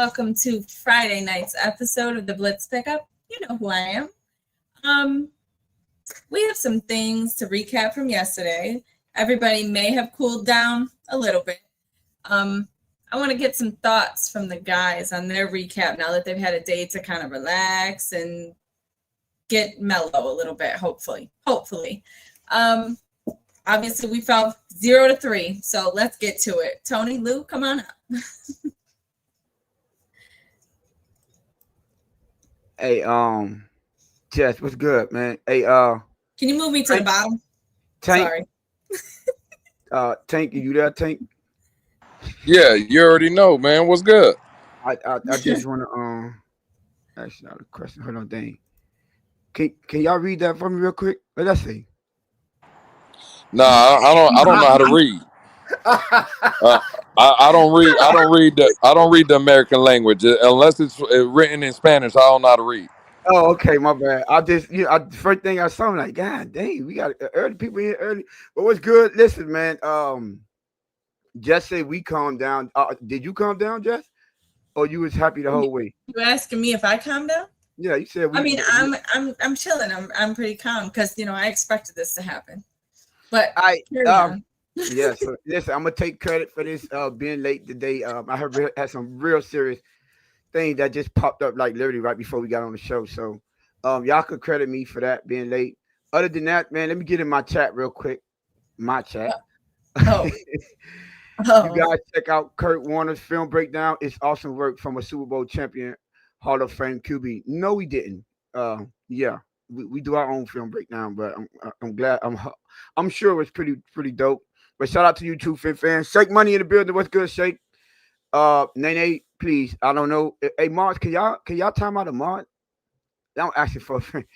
welcome to Friday night's episode of the Blitz Pickup. You know who I am. We have some things to recap from yesterday. Everybody may have cooled down a little bit. I want to get some thoughts from the guys on their recap now that they've had a day to kind of relax and get mellow a little bit, hopefully. Obviously, we fell 0-3, so let's get to it. Tony, Lou, come on up. Hey, Jess, what's good, man? Hey, can you move me to the bottom? Tank. Sorry. Tank, you there, Tank? Yeah, you already know, man. What's good? I just want to actually not a question. Hold on, dang. Can y'all read that for me real quick? Let's see. Nah, I don't know how to read. I don't read the American language unless it's written in Spanish. I don't know how to read. Oh, okay, my bad. First thing I saw, I'm like, God dang, we got early people here early. But what's good? Listen, man. Jess said we calmed down. Did you calm down, Jess? Or you was happy the whole way? You asking me if I calmed down? Yeah, you said. I'm chilling. I'm pretty calm because I expected this to happen. But yeah. So listen, I'm gonna take credit for this being late today. I had some real serious thing that just popped up like literally right before we got on the show. So y'all could credit me for that being late. Other than that, man, let me get in my chat real quick. My chat. Oh. You guys check out Kurt Warner's film breakdown. It's awesome work from a Super Bowl champion, Hall of Fame QB. No, we didn't. Yeah, we do our own film breakdown, but I'm glad. I'm sure it was pretty dope. But shout out to you too, Fit fans. Shake Money in the building. What's good, Shake? Nene, please. I don't know. Hey, Mars, can y'all time out a Mars? I'm asking for a friend.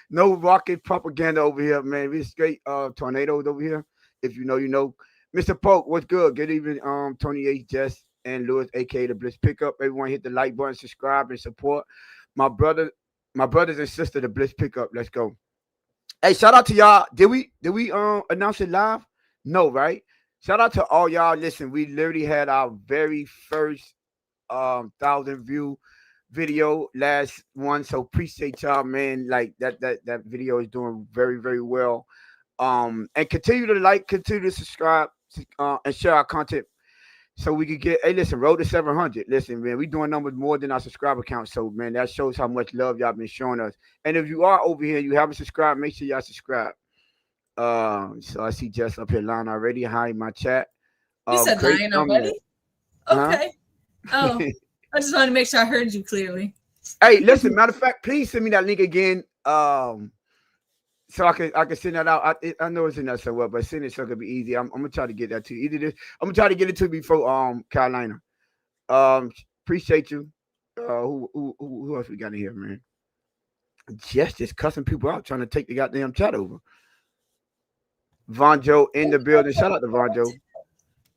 No rocket propaganda over here, man. We're straight tornadoes over here. If you know, you know. Mr. Polk, what's good? Good evening, Tony H, Jess, and Lewis, aka the Blitz Pickup. Everyone hit the like button, subscribe, and support my brothers and sisters, the Blitz Pickup. Let's go. Hey, shout out to y'all. Did we announce it live? No, right? Shout out to all y'all. Listen, we literally had our very first 1,000 view video last one. So appreciate y'all, man. Like that video is doing very, very well. And continue to like, continue to subscribe, and share our content so we could get. Hey, listen, road to 700. Listen, man, we doing numbers more than our subscriber count. So, man, that shows how much love y'all been showing us. And if you are over here, you haven't subscribed, make sure y'all subscribe. So I see Jess up here lying already. Hi, my chat. You said lying already? Okay. Huh? Oh, I just wanted to make sure I heard you clearly. Hey, listen, matter of fact, please send me that link again. So I can send that out. I know it's in there somewhere, but send it so it can be easy. I'm gonna try to get that to you. Either this, I'm gonna try to get it to you before Carolina. Appreciate you. Who else we got in here, man? Just cussing people out, trying to take the goddamn chat over. Von Joe in the building. Shout out to Von Joe.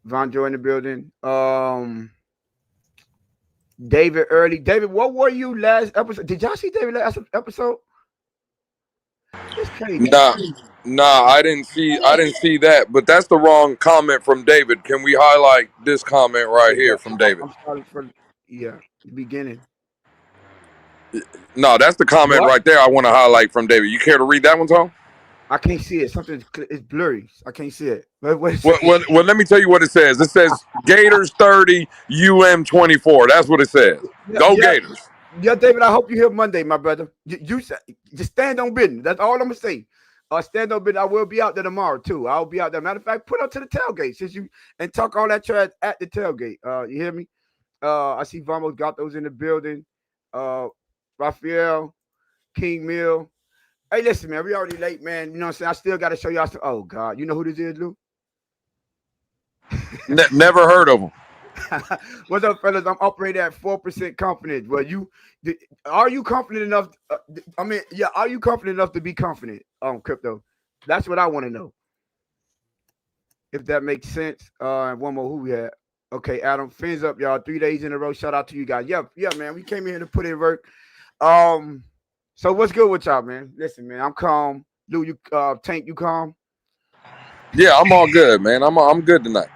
Von Joe in the building. David Early. David, what were you last episode? Did y'all see David last episode? Nah, I didn't see that, but that's the wrong comment from David. Can we highlight this comment right here from David? I'm sorry for the beginning. No, that's the comment right there I want to highlight from David. You care to read that one, Tom? I can't see it. Something is blurry. I can't see it. Well, let me tell you what it says. It says Gators 30, UM 24. That's what it says. Go Gators. Yeah, David, I hope you're here Monday, my brother. You just stand on business. That's all I'm going to say. Stand on business. I will be out there tomorrow, too. I'll be out there. Matter of fact, put up to the tailgate and talk all that trash at the tailgate. You hear me? I see Vamos got those in the building. Raphael, King Mill. Hey, listen, man, we already late, man. You know what I'm saying? I still got to show y'all. Oh, God. You know who this is, Lou? Never heard of him. What's up, fellas? I'm operating at 4% confidence. Well, are you confident enough? Are you confident enough to be confident on crypto? That's what I want to know. If that makes sense. One more, who we had? Okay, Adam, fins up, y'all. 3 days in a row. Shout out to you guys. Yeah, man. We came in here to put in work. So what's good with y'all, man? Listen, man, I'm calm. Lou, you Tank, you calm? Yeah, I'm all good, man. I'm good tonight.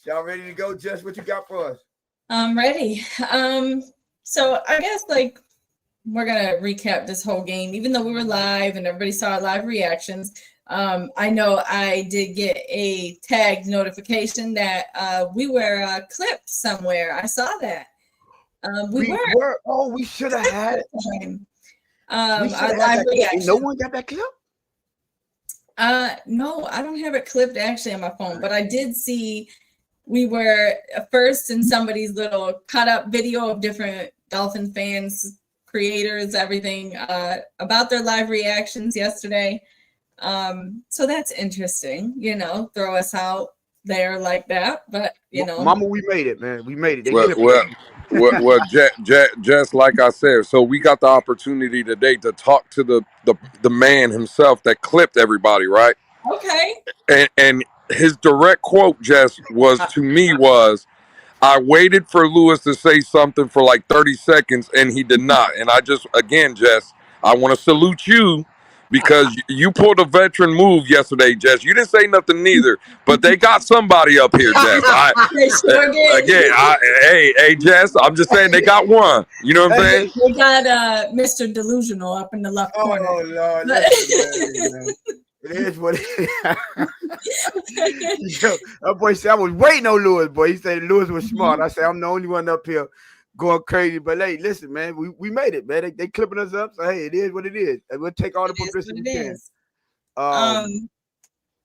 Y'all ready to go, Jess? What you got for us? I'm ready. So I guess like we're gonna recap this whole game, even though we were live and everybody saw our live reactions. I know I did get a tagged notification that we were clipped somewhere. I saw that. We were. Oh, we should have had. Our live reaction. No one got that clip. No, I don't have it clipped actually on my phone, but I did see we were first in somebody's little cut up video of different Dolphin fans, creators, everything about their live reactions yesterday. So that's interesting, throw us out there like that, but Mama, we made it, man. We made it. Well, just like I said, so we got the opportunity today to talk to the man himself that clipped everybody, right? Okay. And his direct quote, Jess, was, I waited for Lewis to say something for like 30 seconds, and he did not. And I just, again, Jess, I want to salute you because you pulled a veteran move yesterday, Jess. You didn't say nothing neither, but they got somebody up here, Jess. They sure did. Again, hey, Jess, I'm just saying they got one. You know what I'm saying? They got Mr. Delusional up in the left corner. Oh, Lord. Listen, it is what it is. Yo, that boy said, I was waiting on Lewis, boy. He said Lewis was smart. I said, I'm the only one up here going crazy. But, hey, listen, man, we made it, man. They clipping us up. So, hey, it is what it is. And we'll take all the publicity we can.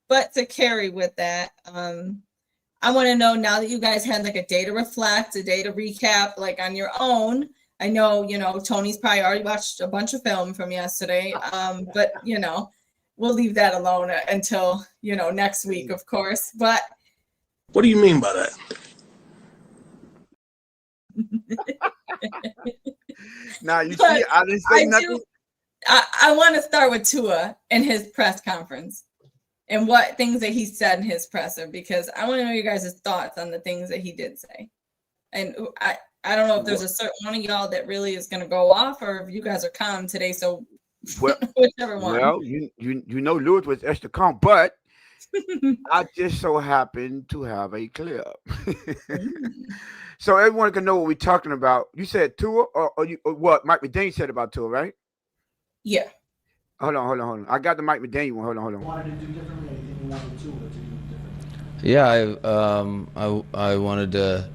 But to carry with that, I want to know now that you guys had like a day to reflect, a day to recap, like on your own. I know, Tony's probably already watched a bunch of film from yesterday. But, we'll leave that alone until, next week, of course. But what do you mean by that? Now, you see, I didn't say nothing. I want to start with Tua and his press conference and what things that he said in his presser, because I want to know you guys' thoughts on the things that he did say. And I don't know if there's a certain one of y'all that really is going to go off, or if you guys are calm today. So whichever one. Well, you know Lewis was extra calm, but I just so happened to have a clip. So everyone can know what we're talking about. You said Tua or what Mike McDaniel said about Tua, right? Yeah. Hold on. I got the Mike McDaniel one. Hold on. Wanted to do differently, anything you wanted Tua to do differently? Yeah, I wanted to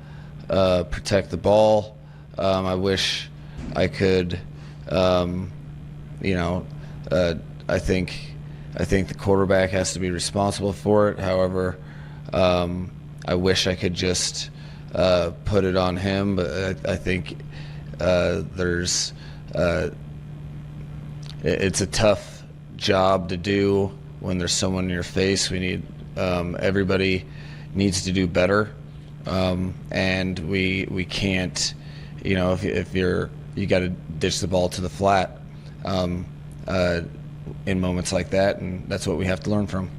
protect the ball. I wish I could. I think the quarterback has to be responsible for it. However, I wish I could just put it on him, but I think it's a tough job to do when there's someone in your face. We need everybody needs to do better, and we can't. If you got to ditch the ball to the flat. In moments like that, and that's what we have to learn from.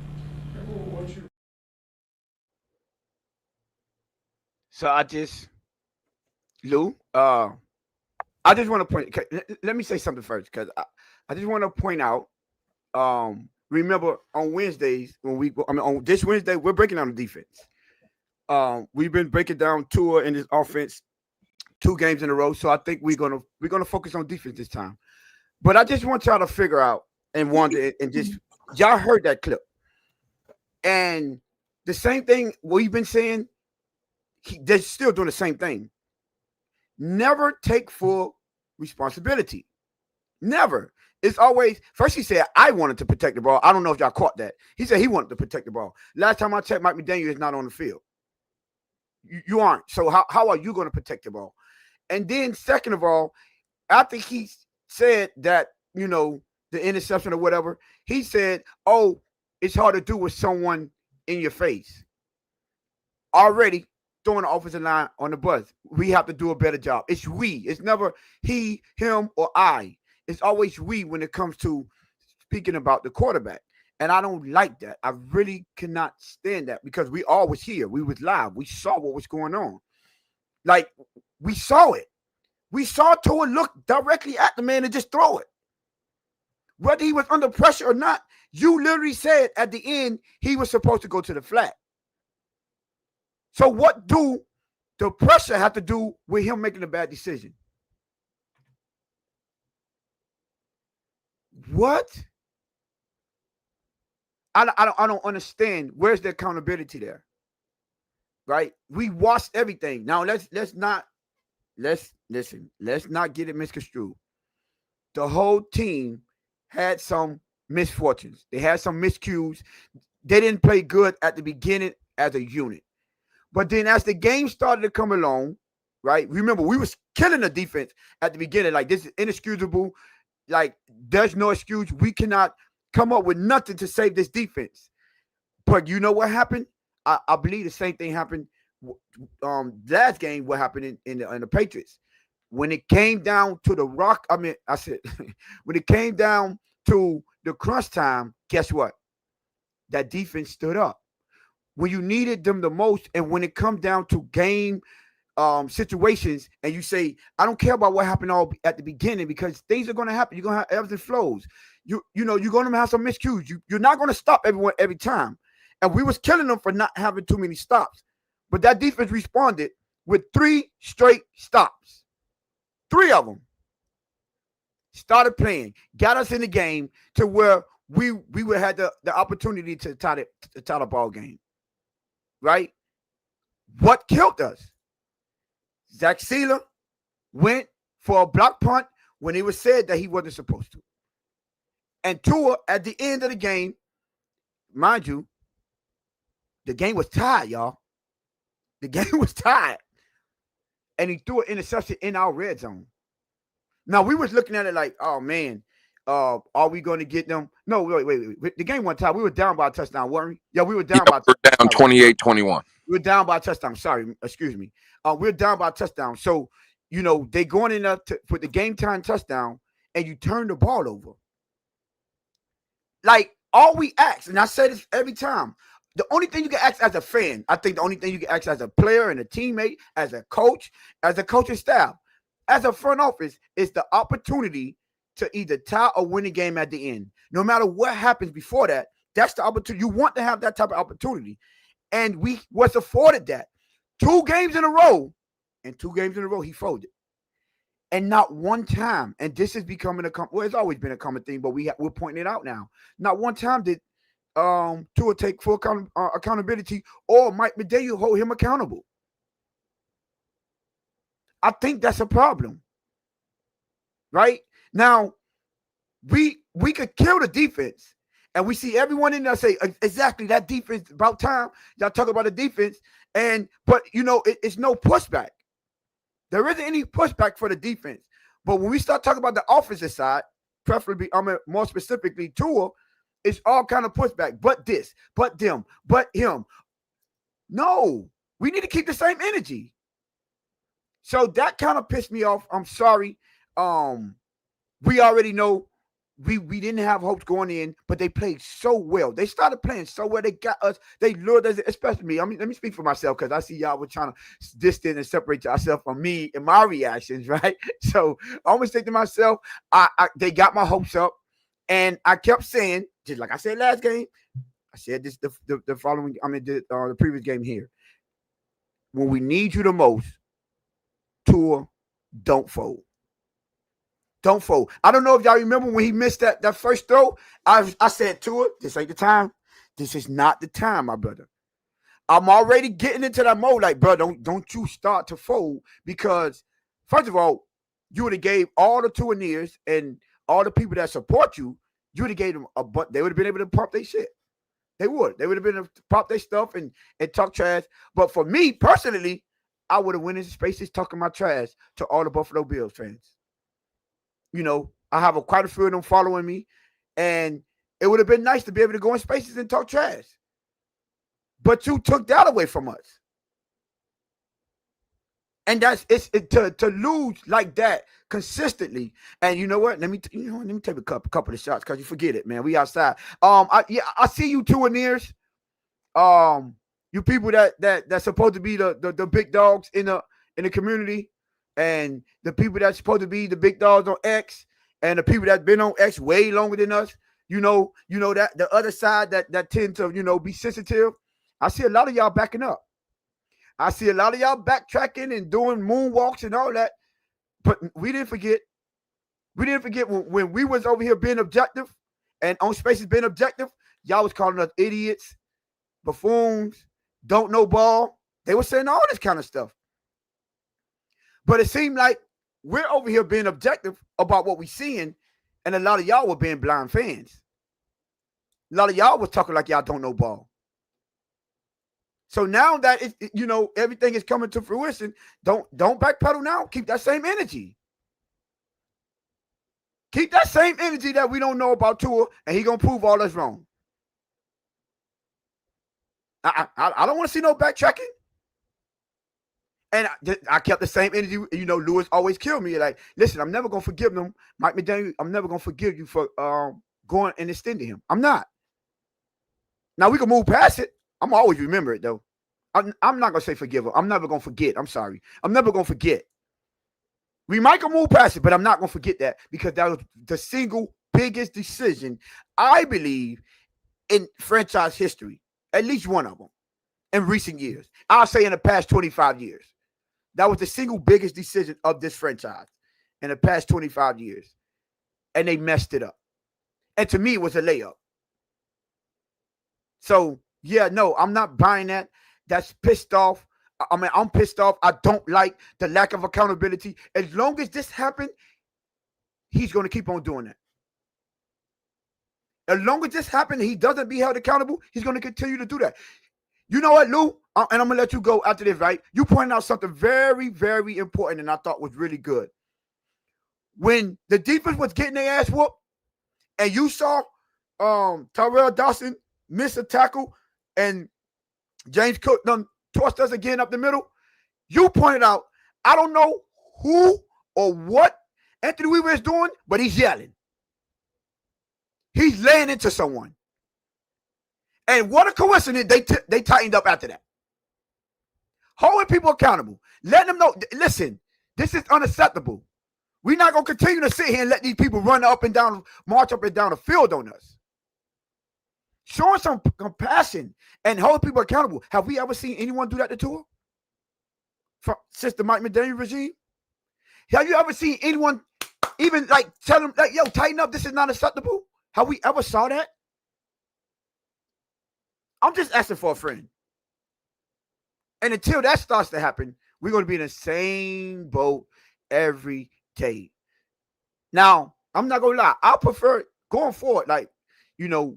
So I just want to point. Let me say something first, because I just want to point out. Remember on Wednesdays on this Wednesday we're breaking down the defense. We've been breaking down Tua and his offense 2 games in a row, so I think we're gonna focus on defense this time. But I just want y'all to figure out and wonder, and just y'all heard that clip, and the same thing we've been saying. They're still doing the same thing. Never take full responsibility. Never. It's always first. He said, "I wanted to protect the ball." I don't know if y'all caught that. He said he wanted to protect the ball. Last time I checked, Mike McDaniel is not on the field. You aren't. So how are you going to protect the ball? And then second of all, after he said that, the interception or whatever, he said, "Oh, it's hard to do with someone in your face." Already throwing the offensive line on the bus. We have to do a better job. It's we. It's never he, him, or I. It's always we when it comes to speaking about the quarterback. And I don't like that. I really cannot stand that, because we all was here. We was live. We saw what was going on. Like, we saw it. We saw Tua look directly at the man and just throw it. Whether he was under pressure or not, you literally said at the end he was supposed to go to the flat. So what do the pressure had to do with him making a bad decision. What? I don't understand. Where's the accountability there? Right? We watched everything. Now let's not get it misconstrued. The whole team had some misfortunes. They had some miscues. They didn't play good at the beginning as a unit. But then as the game started to come along, right? Remember, we was killing the defense at the beginning. Like, this is inexcusable. Like, there's no excuse. We cannot come up with nothing to save this defense. But you know what happened? I believe the same thing happened last game, what happened in the Patriots. When it came down to the rock, when it came down to the crunch time, guess what? That defense stood up. When you needed them the most, and when it comes down to game situations, and you say, I don't care about what happened all at the beginning, because things are going to happen. You're going to have ebbs and flows. You're going to have some miscues. You're not going to stop everyone every time. And we was killing them for not having too many stops. But that defense responded with 3 straight stops. 3 of them. Started playing. Got us in the game to where we would have the opportunity to tie the ball game. Right? What killed us? Zach Sealer went for a block punt when it was said that he wasn't supposed to. And Tua, at the end of the game, mind you, the game was tied, y'all. The game was tied. And he threw an interception in our red zone. Now, we was looking at it like, oh, man, are we going to get them? No, wait. The game wasn't tied. We were down by a touchdown, weren't we? Yeah, we were down by a touchdown. We're down 28-21. We were down by a touchdown. Sorry, excuse me. We're down by a touchdown. So, they going in up for the game time touchdown, and you turn the ball over. Like, all we ask, and I say this every time, the only thing you can ask as a fan, I think the only thing you can ask as a player and a teammate, as a coach, as a coaching staff, as a front office, is the opportunity to either tie or win the game at the end. No matter what happens before that, that's the opportunity. You want to have that type of opportunity. And we was afforded that. 2 games in a row, he folded. And not one time, and this is becoming it's always been a common thing, but we're pointing it out now. Not one time did Tua take full accountability, or Mike McDaniel hold him accountable. I think that's a problem. Right? Now, we could kill the defense, and we see everyone in there say, exactly, that defense, about time. Y'all talk about the defense, but it's no pushback. There isn't any pushback for the defense. But when we start talking about the offensive side, preferably, more specifically, Tua, it's all kind of pushback. But this, but them, but him. No, we need to keep the same energy. So that kind of pissed me off. I'm sorry. We already know we didn't have hopes going in, but they played so well. They started playing so well. They got us. They lured us, especially me. Let me speak for myself, because I see y'all were trying to distance and separate yourself from me and my reactions, right? So I always think to myself, they got my hopes up, and I kept saying, just like I said last game, I said this the following. The previous game here. When we need you the most, Tua, don't fold. Don't fold. I don't know if y'all remember when he missed that first throw. I said, Tua, this ain't the time. This is not the time, my brother. I'm already getting into that mode. Like, bro, don't you start to fold, because first of all, you would have gave all the Tuaneers and all the people that support you, you would have gave them they would have been able to pump their shit. They would. They would have been able to pop their stuff and talk trash. But for me personally, I would have went into spaces talking my trash to all the Buffalo Bills fans. I have quite a few of them following me, and it would have been nice to be able to go in spaces and talk trash. But you took that away from us. And to lose like that consistently. And you know what? Let me take a couple of shots, because you forget it, man. We outside. I see you Tuaneers. You people that's supposed to be the big dogs in the community. And the people that's supposed to be the big dogs on X, and the people that's been on X way longer than us, that the other side that tend to, be sensitive. I see a lot of y'all backing up. I see a lot of y'all backtracking and doing moonwalks and all that. But we didn't forget. We didn't forget when we was over here being objective and on Spaces being objective, y'all was calling us idiots, buffoons, don't know ball. They were saying all this kind of stuff. But it seemed like we're over here being objective about what we're seeing, and a lot of y'all were being blind fans. A lot of y'all was talking like y'all don't know ball. So now that everything is coming to fruition, don't backpedal now. Keep that same energy. Keep that same energy that we don't know about Tua, and he gonna prove all us wrong. I don't want to see no backtracking. And I kept the same energy. Lewis always killed me. Like, listen, I'm never gonna forgive them, Mike McDaniel. I'm never gonna forgive you for going and extending him. I'm not. Now we can move past it. I'm always remember it though. I'm not gonna say forgive him. I'm never gonna forget. I'm sorry. I'm never gonna forget. We might go move past it, but I'm not gonna forget that because that was the single biggest decision I believe in franchise history. At least one of them in recent years. I'll say in the past 25 years. That was the single biggest decision of this franchise in the past 25 years. And they messed it up. And to me, it was a layup. So, yeah, no, I'm not buying that. That's pissed off. I mean, I'm pissed off. I don't like the lack of accountability. As long as this happened, he's going to keep on doing that. As long as this happened, he doesn't be held accountable, he's going to continue to do that. You know what, Lou? And I'm going to let you go after this, right? You pointed out something very, very important and I thought was really good. When the defense was getting their ass whooped and you saw Tyrell Dawson miss a tackle and James Cook done tossed us again up the middle, you pointed out, I don't know who or what Anthony Weaver is doing, but he's yelling. He's laying into someone. And what a coincidence, they tightened up after that. Holding people accountable. Letting them know, listen, this is unacceptable. We're not going to continue to sit here and let these people run up and down, march up and down the field on us. Showing some compassion and holding people accountable. Have we ever seen anyone do that to Tua? Since the Mike McDaniel regime? Have you ever seen anyone even tell them, yo, tighten up, this is not acceptable? Have we ever saw that? I'm just asking for a friend. And until that starts to happen, we're going to be in the same boat every day. Now, I'm not going to lie. I prefer going forward. We got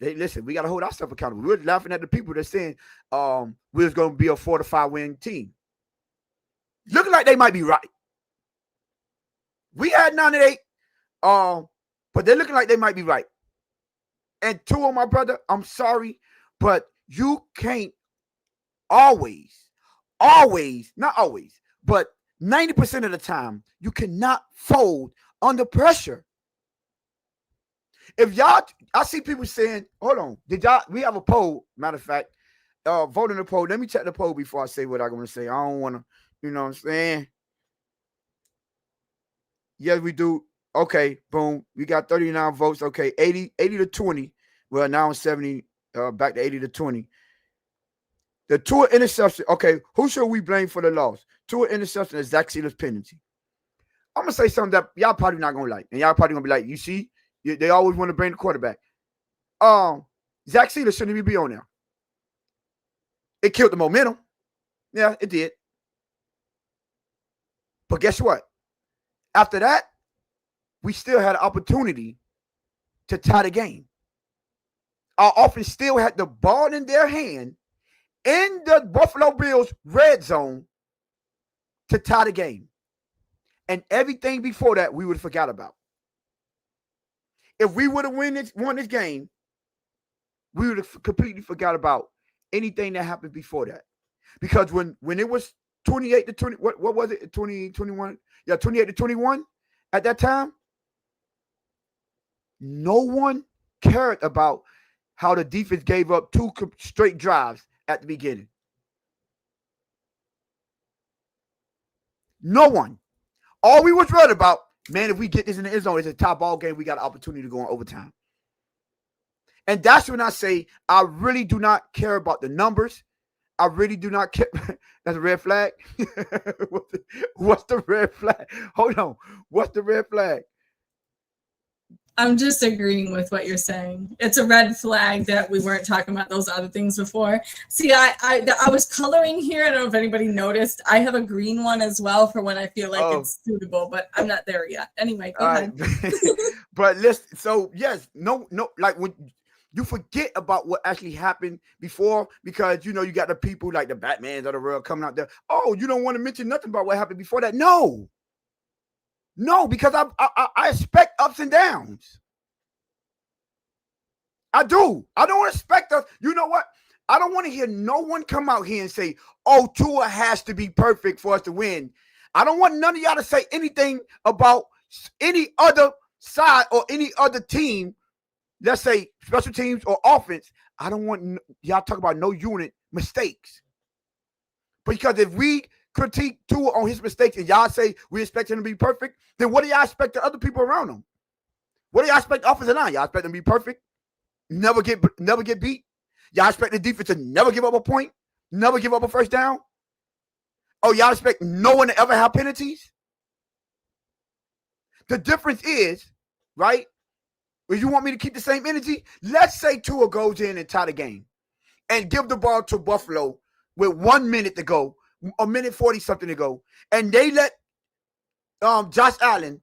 to hold ourselves accountable. We were laughing at the people that saying we was going to be a 4 to 5 win team. Looking like they might be right. We had 9-8, but they're looking like they might be right. And Tua, my brother, I'm sorry, but you can't always, not always, but 90% of the time, you cannot fold under pressure. I see people saying, hold on, we have a poll, matter of fact, vote in the poll. Let me check the poll before I say what I'm going to say. I don't want to, you know what I'm saying? Yes, we do. Okay, boom. We got 39 votes. Okay, 80 to 20. Well, now it's 70, back to 80 to 20. The Tua interception. Okay, who should we blame for the loss? Tua interception is Zach Sealer's penalty. I'm going to say something that y'all probably not going to like. And y'all probably going to be like, you see, they always want to bring the quarterback. Zach Sealer shouldn't even be on there. It killed the momentum. Yeah, it did. But guess what? After that, we still had an opportunity to tie the game. Our offense still had the ball in their hand in the Buffalo Bills red zone to tie the game. And everything before that, we would have forgot about. If we would have won this game, we would have completely forgot about anything that happened before that. Because when it was 28 to 20, what was it? 2021? Yeah, 28 to 21 at that time. No one cared about how the defense gave up 2 straight drives at the beginning. No one. All we was worried about, man, if we get this in the end zone, it's a top ball game. We got an opportunity to go in overtime. And that's when I say I really do not care about the numbers. I really do not care. That's a red flag. What's the red flag? Hold on. What's the red flag? I'm just agreeing with what you're saying. It's a red flag that we weren't talking about those other things before. See, I was coloring here. I don't know if anybody noticed. I have a green one as well for when I feel like it's suitable, but I'm not there yet. Anyway, go ahead. But listen, so yes, no, like when you forget about what actually happened before, because you got the people like the Batmans of the world coming out there. Oh, you don't want to mention nothing about what happened before that? No, because I expect ups and downs. I do. I don't expect us. You know what? I don't want to hear no one come out here and say, "Oh, Tua has to be perfect for us to win." I don't want none of y'all to say anything about any other side or any other team. Let's say special teams or offense. I don't want y'all talk about no unit mistakes. Because if we critique Tua on his mistakes and y'all say we expect him to be perfect, then what do y'all expect the other people around him? What do y'all expect offensive line? Y'all expect them to be perfect? Never get beat? Y'all expect the defense to never give up a point? Never give up a first down? Oh, y'all expect no one to ever have penalties? The difference is, right? If you want me to keep the same energy, let's say Tua goes in and tie the game and give the ball to Buffalo with 1 minute to go, a minute 40 something to go, and they let Josh Allen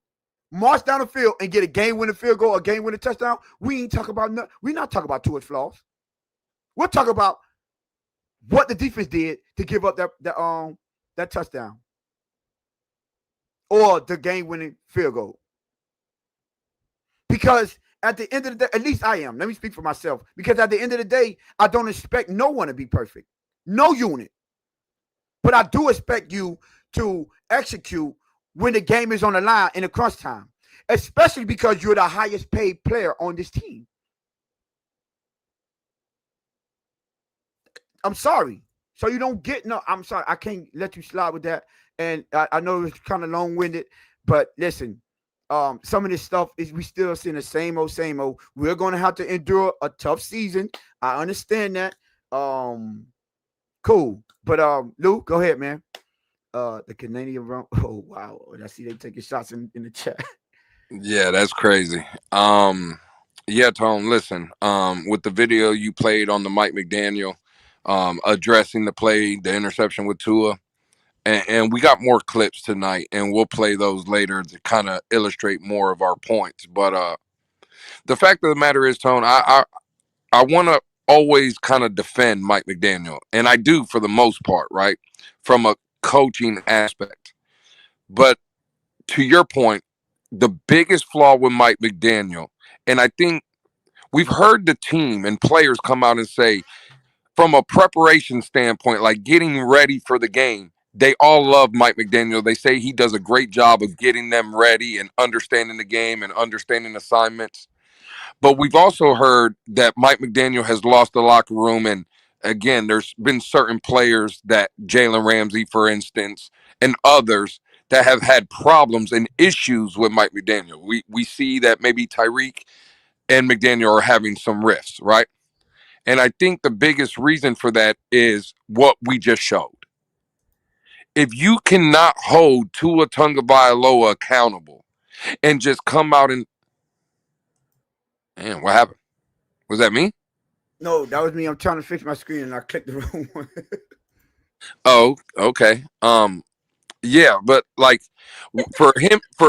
march down the field and get a game-winning field goal, a game-winning touchdown. We're not talking about Tua's flaws. We'll talk about what the defense did to give up that touchdown or the game-winning field goal. Because at the end of the day, at least I am. Let me speak for myself. Because at the end of the day, I don't expect no one to be perfect. No unit. But I do expect you to execute when the game is on the line in the crunch time. Especially because you're the highest paid player on this team. I'm sorry. So you don't get I'm sorry. I can't let you slide with that. And I know it's kind of long-winded, but listen. Some of this stuff is we still seeing the same old. We're going to have to endure a tough season. I understand that. Cool. But Lou, go ahead, man. The Canadian run. Oh wow. I see they taking shots in the chat. Yeah, that's crazy. Yeah, Tone, listen. With the video you played on the Mike McDaniel, addressing the play, the interception with Tua. And we got more clips tonight, and we'll play those later to kind of illustrate more of our points. But the fact of the matter is, Tone, I want to always kind of defend Mike McDaniel, and I do for the most part, right, from a coaching aspect. But to your point, the biggest flaw with Mike McDaniel, and I think we've heard the team and players come out and say, from a preparation standpoint, like getting ready for the game, they all love Mike McDaniel. They say he does a great job of getting them ready and understanding the game and understanding assignments. But we've also heard that Mike McDaniel has lost the locker room. And again, there's been certain players that Jalen Ramsey, for instance, and others that have had problems and issues with Mike McDaniel. We see that maybe Tyreek and McDaniel are having some rifts, right? And I think the biggest reason for that is what we just showed. If you cannot hold Tua Tagovailoa accountable and just come out and, man, what happened? Was that me? No, that was me. I'm trying to fix my screen and I clicked the wrong one. Oh, okay. Yeah, but like for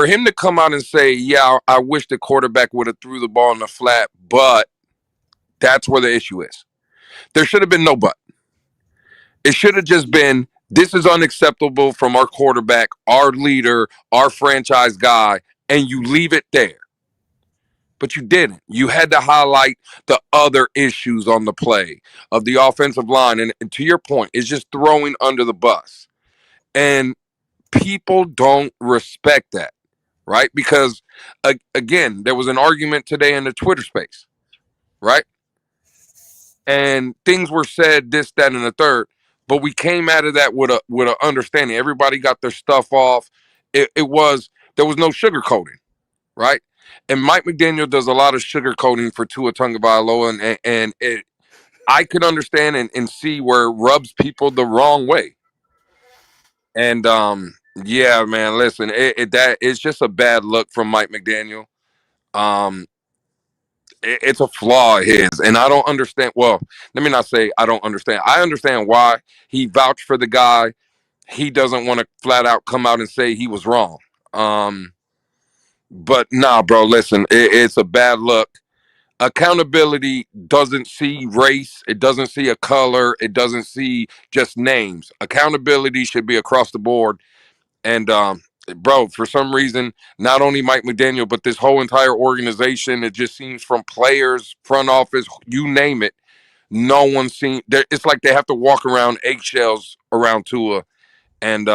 him to come out and say, yeah, I wish the quarterback would have threw the ball in the flat, but that's where the issue is. There should have been no but. It should have just been, this is unacceptable from our quarterback, our leader, our franchise guy, and you leave it there. But you didn't. You had to highlight the other issues on the play of the offensive line. And to your point, it's just throwing under the bus. And people don't respect that, right? Because, again, there was an argument today in the Twitter space, right? And things were said, this, that, and the third. But we came out of that with a understanding. Everybody got their stuff off. There was no sugarcoating, right? And Mike McDaniel does a lot of sugarcoating for Tua Tagovailoa, and I could understand and see where it rubs people the wrong way. And yeah, man, listen, that it's just a bad look from Mike McDaniel. Um, it's a flaw of his, and I don't understand. Well, let me not say I don't understand. I understand why he vouched for the guy. He doesn't want to flat out come out and say he was wrong. But nah, bro, listen, it's a bad look. Accountability doesn't see race, it doesn't see a color, it doesn't see just names. Accountability should be across the board. And bro, for some reason, not only Mike McDaniel, but this whole entire organization, it just seems from players, front office, you name it, no one's seen. It's like they have to walk around eggshells around Tua. And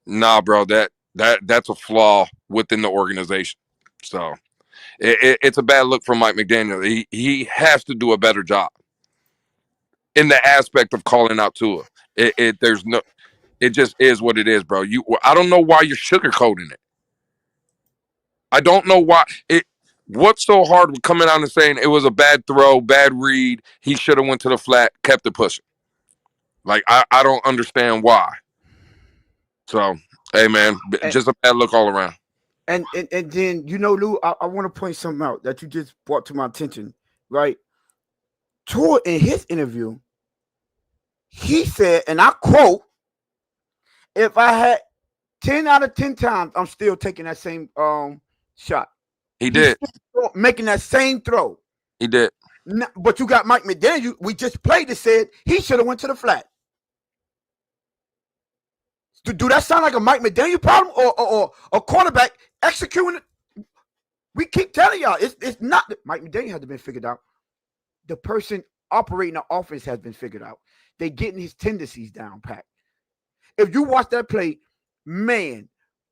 nah, bro, that's a flaw within the organization. So it's a bad look for Mike McDaniel. He has to do a better job in the aspect of calling out Tua. There's no. It just is what it is, bro. I don't know why you're sugarcoating it. I don't know why it. What's so hard with coming out and saying it was a bad throw, bad read? He should have went to the flat, kept it pushing. Like I don't understand why. So hey, man, just a bad look all around. And then Lou, I want to point something out that you just brought to my attention, right? Tua in his interview, he said, and I quote, "If I had 10 out of 10 times, I'm still taking that same shot." He did. Making that same throw. He did. But you got Mike McDaniel. We just played it, said he should have went to the flat. Do that sound like a Mike McDaniel problem or a quarterback executing it? We keep telling y'all it's not that Mike McDaniel has been figured out. The person operating the offense has been figured out. They getting his tendencies down pat. If you watch that play, man,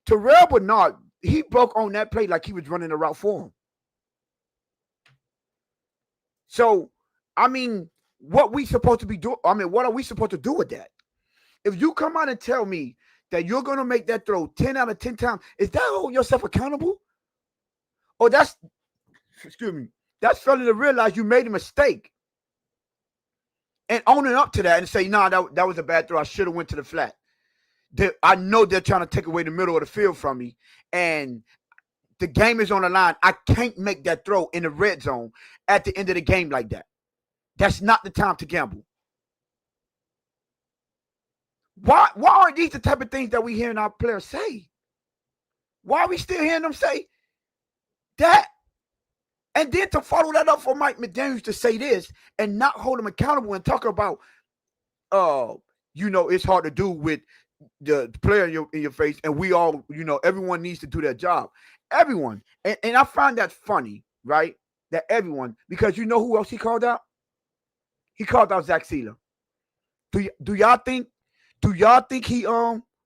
Terrell Bernard, he broke on that play like he was running the route for him. So, I mean, what we supposed to be doing? I mean, what are we supposed to do with that? If you come out and tell me that you're going to make that throw 10 out of 10 times, is that holding yourself accountable? Or that's failing to realize you made a mistake and owning up to that and say, nah, that was a bad throw. I should have went to the flat. I know they're trying to take away the middle of the field from me, and the game is on the line. I can't make that throw in the red zone at the end of the game like that. That's not the time to gamble. Why aren't these the type of things that we hearing our players say? Why are we still hearing them say that? And then to follow that up for Mike McDaniel to say this and not hold him accountable and talk about, it's hard to do with the player in your face, and we all, everyone needs to do their job. Everyone. And I find that funny, right? That everyone, because you know who else he called out? He called out Zach Sealer. Do y'all think he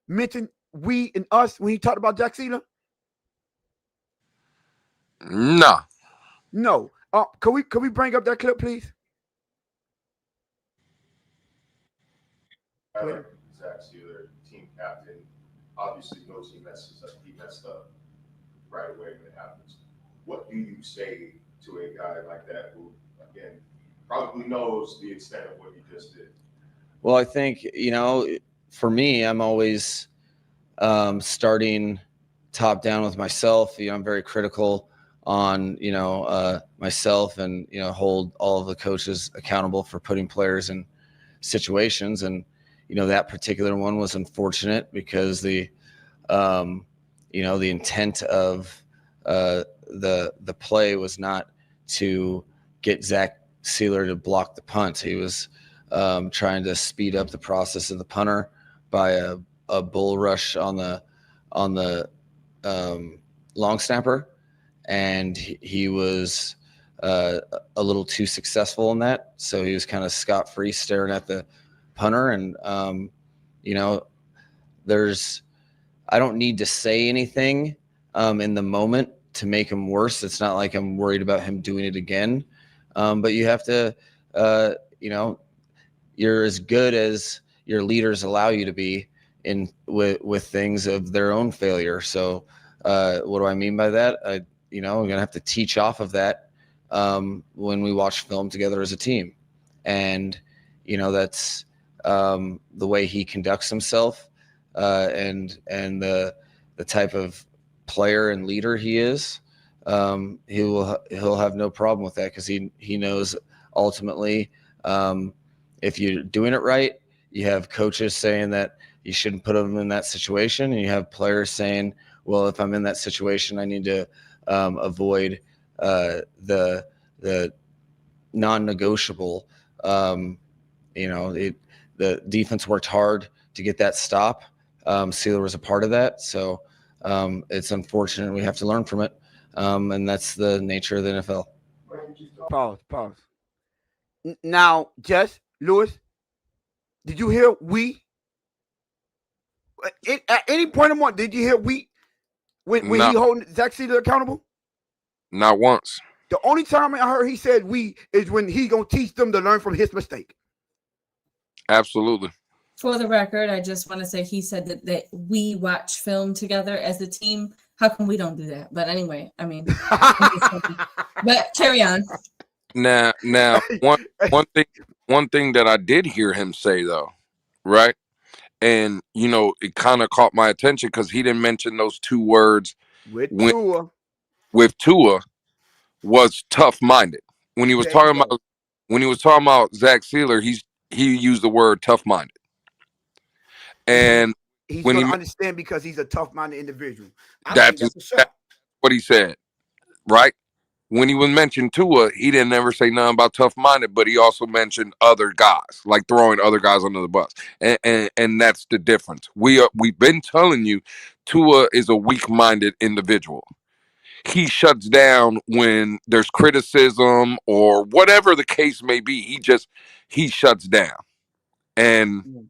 mentioned we and us when he talked about Zach Sealer? No. No. Can we bring up that clip, please? Zach Sealer, team captain, obviously knows he messed up right away when it happens. What do you say to a guy like that who, again, probably knows the extent of what he just did? Well, I think, for me, I'm always starting top down with myself. I'm very critical on, myself and, hold all of the coaches accountable for putting players in situations. And, that particular one was unfortunate because the intent of the play was not to get Zach Sealer to block the punt. He was trying to speed up the process of the punter by a bull rush on the long snapper, and he was a little too successful in that. So he was kind of scot-free staring at the punter, and I don't need to say anything in the moment to make him worse. It's not like I'm worried about him doing it again, but you have to you're as good as your leaders allow you to be with things of their own failure. So what do I mean by that? I'm going to have to teach off of that when we watch film together as a team. and that's the way he conducts himself, and the type of player and leader he is. He'll have no problem with that, because he knows ultimately, if you're doing it right, you have coaches saying that you shouldn't put them in that situation, and you have players saying, well, if I'm in that situation, I need to avoid the non-negotiable. The defense worked hard to get that stop. Sealer was a part of that, so it's unfortunate. We have to learn from it, and that's the nature of the NFL. Pause. Now, Jess, Lewis, did you hear we? At any point in one, did you hear we when he holding Zach Sealer accountable? Not once. The only time I heard he said we is when he gonna teach them to learn from his mistake. Absolutely. For the record, I just want to say he said that we watch film together as a team. How come we don't do that? But anyway, I mean, but carry on. Now, one thing that I did hear him say though, right? And it kind of caught my attention because he didn't mention those two words with Tua was tough-minded. When he was talking about Zach Sealer, he used the word tough-minded. And he's going to understand because he's a tough-minded individual. That's what he said, right? When he was mentioned Tua, he didn't ever say nothing about tough-minded, but he also mentioned other guys, like throwing other guys under the bus. And that's the difference. We've been telling you Tua is a weak-minded individual. He shuts down when there's criticism or whatever the case may be. He shuts down. And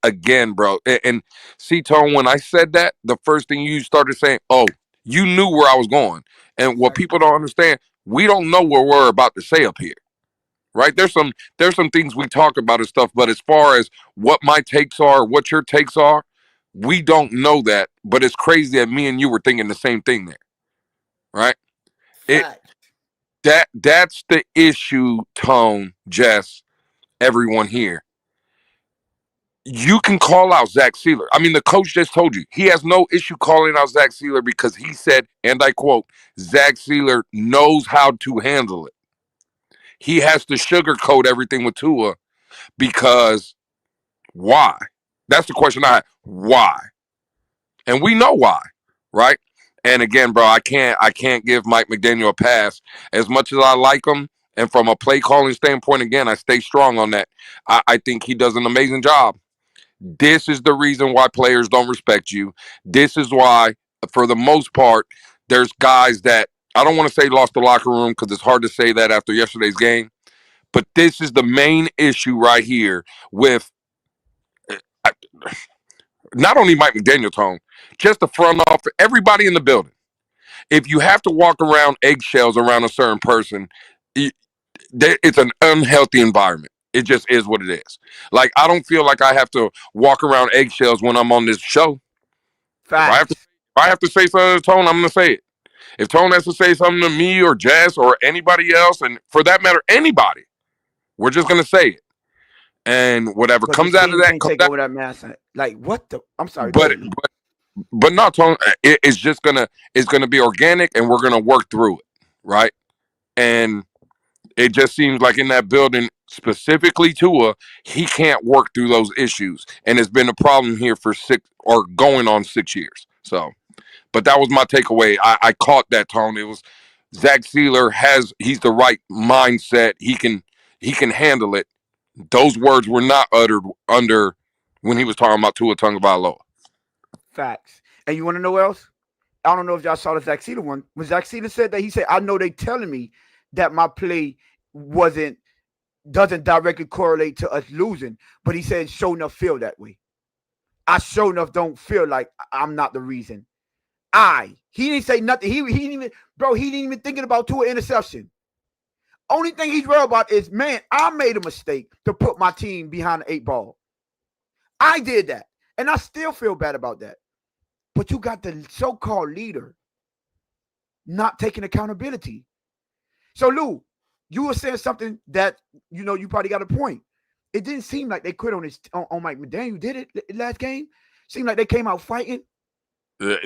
again, bro, and see, Tone, when I said that, the first thing you started saying, oh, you knew where I was going. And what people don't understand, we don't know what we're about to say up here, right? There's some things we talk about and stuff, but as far as what my takes are, what your takes are, we don't know that. But it's crazy that me and you were thinking the same thing there, right? That's the issue, Tone, Jess, everyone here. You can call out Zach Sealer. I mean, the coach just told you he has no issue calling out Zach Sealer because he said, and I quote, Zach Sealer knows how to handle it. He has to sugarcoat everything with Tua because why? That's the question I have. Why? And we know why, right? And again, bro, I can't give Mike McDaniel a pass. As much as I like him, and from a play calling standpoint, again, I stay strong on that. I think he does an amazing job. This is the reason why players don't respect you. This is why, for the most part, there's guys that, I don't want to say lost the locker room because it's hard to say that after yesterday's game, but this is the main issue right here with not only Mike McDaniel, Tone, just the front office, everybody in the building. If you have to walk around eggshells around a certain person, it's an unhealthy environment. It just is what it is. Like, I don't feel like I have to walk around eggshells when I'm on this show. If I have to say something to Tone, I'm going to say it. If Tone has to say something to me or Jess or anybody else, and for that matter, anybody, we're just going to say it. And whatever comes out of that, take over that mass. Like, what the? I'm sorry. But not Tone. It's just it's gonna be organic, and we're gonna work through it, right? And it just seems like in that building, specifically Tua, he can't work through those issues, and it's been a problem here for 6 years. So, but that was my takeaway. I caught that, Tone. It was Zach Sealer he's the right mindset. He can handle it. Those words were not uttered under when he was talking about Tua Tagovailoa. Facts. And you want to know what else? I don't know if y'all saw the Zach Sealer one. When Zach Sealer said that, he said, I know they telling me that my play doesn't directly correlate to us losing, but he said, sure enough feel that way. I sure enough don't feel like I'm not the reason. He didn't say nothing. He didn't even thinking about Tua interception. Only thing he's worried about is, man, I made a mistake to put my team behind the 8 ball. I did that, and I still feel bad about that. But you got the so-called leader not taking accountability. So, Lou, you were saying something that, you probably got a point. It didn't seem like they quit on Mike McDaniel, did it, last game? Seemed like they came out fighting.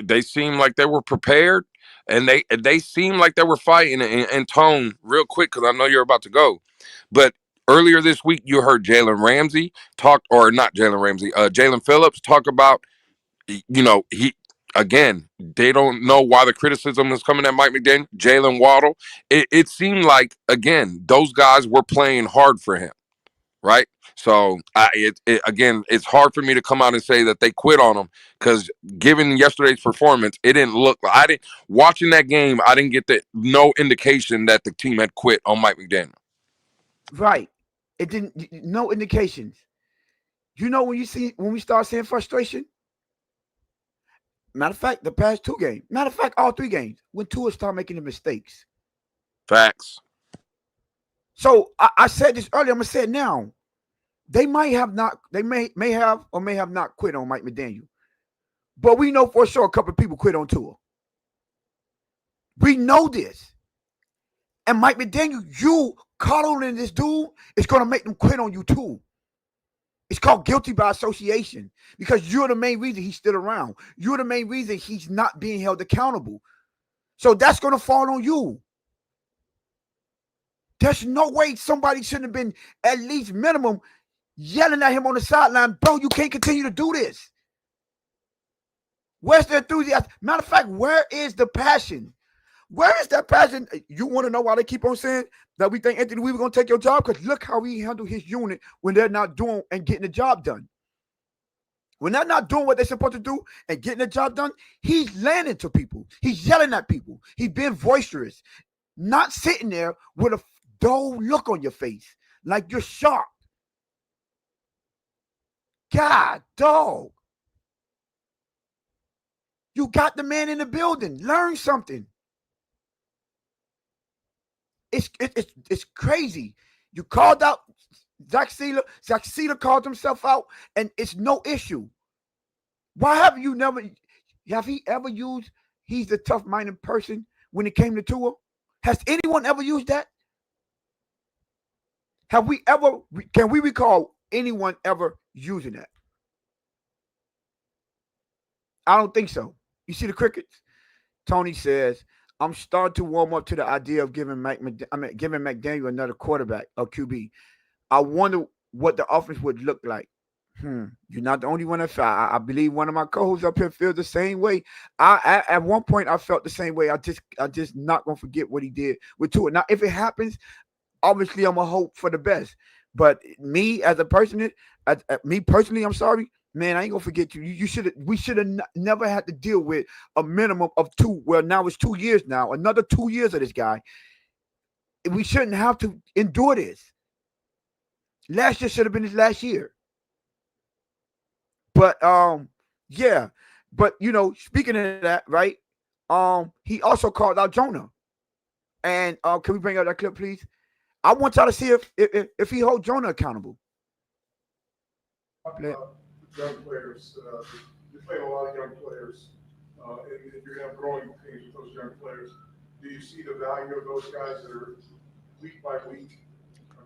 They seemed like they were prepared, and they seemed like they were fighting. And Tone, real quick, because I know you're about to go, but earlier this week you heard Jalen Ramsey talk, or not Jalen Ramsey, Jalen Phillips talk about, they don't know why the criticism is coming at Mike McDaniel. Jalen Waddle, it seemed like, again, those guys were playing hard for him, right? So it's hard for me to come out and say that they quit on him, because given yesterday's performance, it didn't look like, watching that game, I didn't get no indication that the team had quit on Mike McDaniel. Right. It didn't, no indications. When we start seeing frustration, matter of fact, the past 2 games, matter of fact, all 3 games, when Tua start making the mistakes. Facts. So I said this earlier, I'm gonna say it now. They may have not quit on Mike McDaniel, but we know for sure a couple of people quit on Tua. We know this, and Mike McDaniel, you coddling this dude is gonna make them quit on you too. It's called guilty by association, because you're the main reason he's still around. You're the main reason he's not being held accountable. So that's gonna fall on you. There's no way somebody shouldn't have been at least minimum yelling at him on the sideline, bro, you can't continue to do this. Where's the enthusiasm? Matter of fact, where is the passion? Where is that passion? You want to know why they keep on saying that we think Anthony Weaver going to take your job? Because look how he handled his unit when they're not doing and getting the job done. When they're not doing what they're supposed to do and getting the job done, he's landing to people. He's yelling at people. He's being boisterous. Not sitting there with a dull look on your face like you're shocked. God, dog. You got the man in the building. Learn something. It's crazy. You called out Zach Sealer. Zach Sealer called himself out, and it's no issue. Why have he ever used he's the tough-minded person when it came to Tua? Has anyone ever used that? Can we recall anyone ever using that? I don't think so. You see the crickets? Tony says, I'm starting to warm up to the idea of giving McDaniel another quarterback or QB. I wonder what the offense would look like. You're not the only one that felt. I believe one of my co-hosts up here feels the same way. At one point I felt the same way. I just not gonna forget what he did with Tua. Now, if it happens, obviously I'm gonna hope for the best. But me as a person, me personally, I'm sorry, man. I ain't gonna forget you. We should have never had to deal with a minimum of 2. Well, now it's 2 years now. Another 2 years of this guy. We shouldn't have to endure this. Last year should have been his last year. But yeah. But speaking of that, right? He also called out Jonah. And can we bring out that clip, please? I want y'all to see if he holds Jonah accountable. Young players, you're playing a lot of young players, and you're gonna have growing pains with those young players. Do you see the value of those guys that are week by week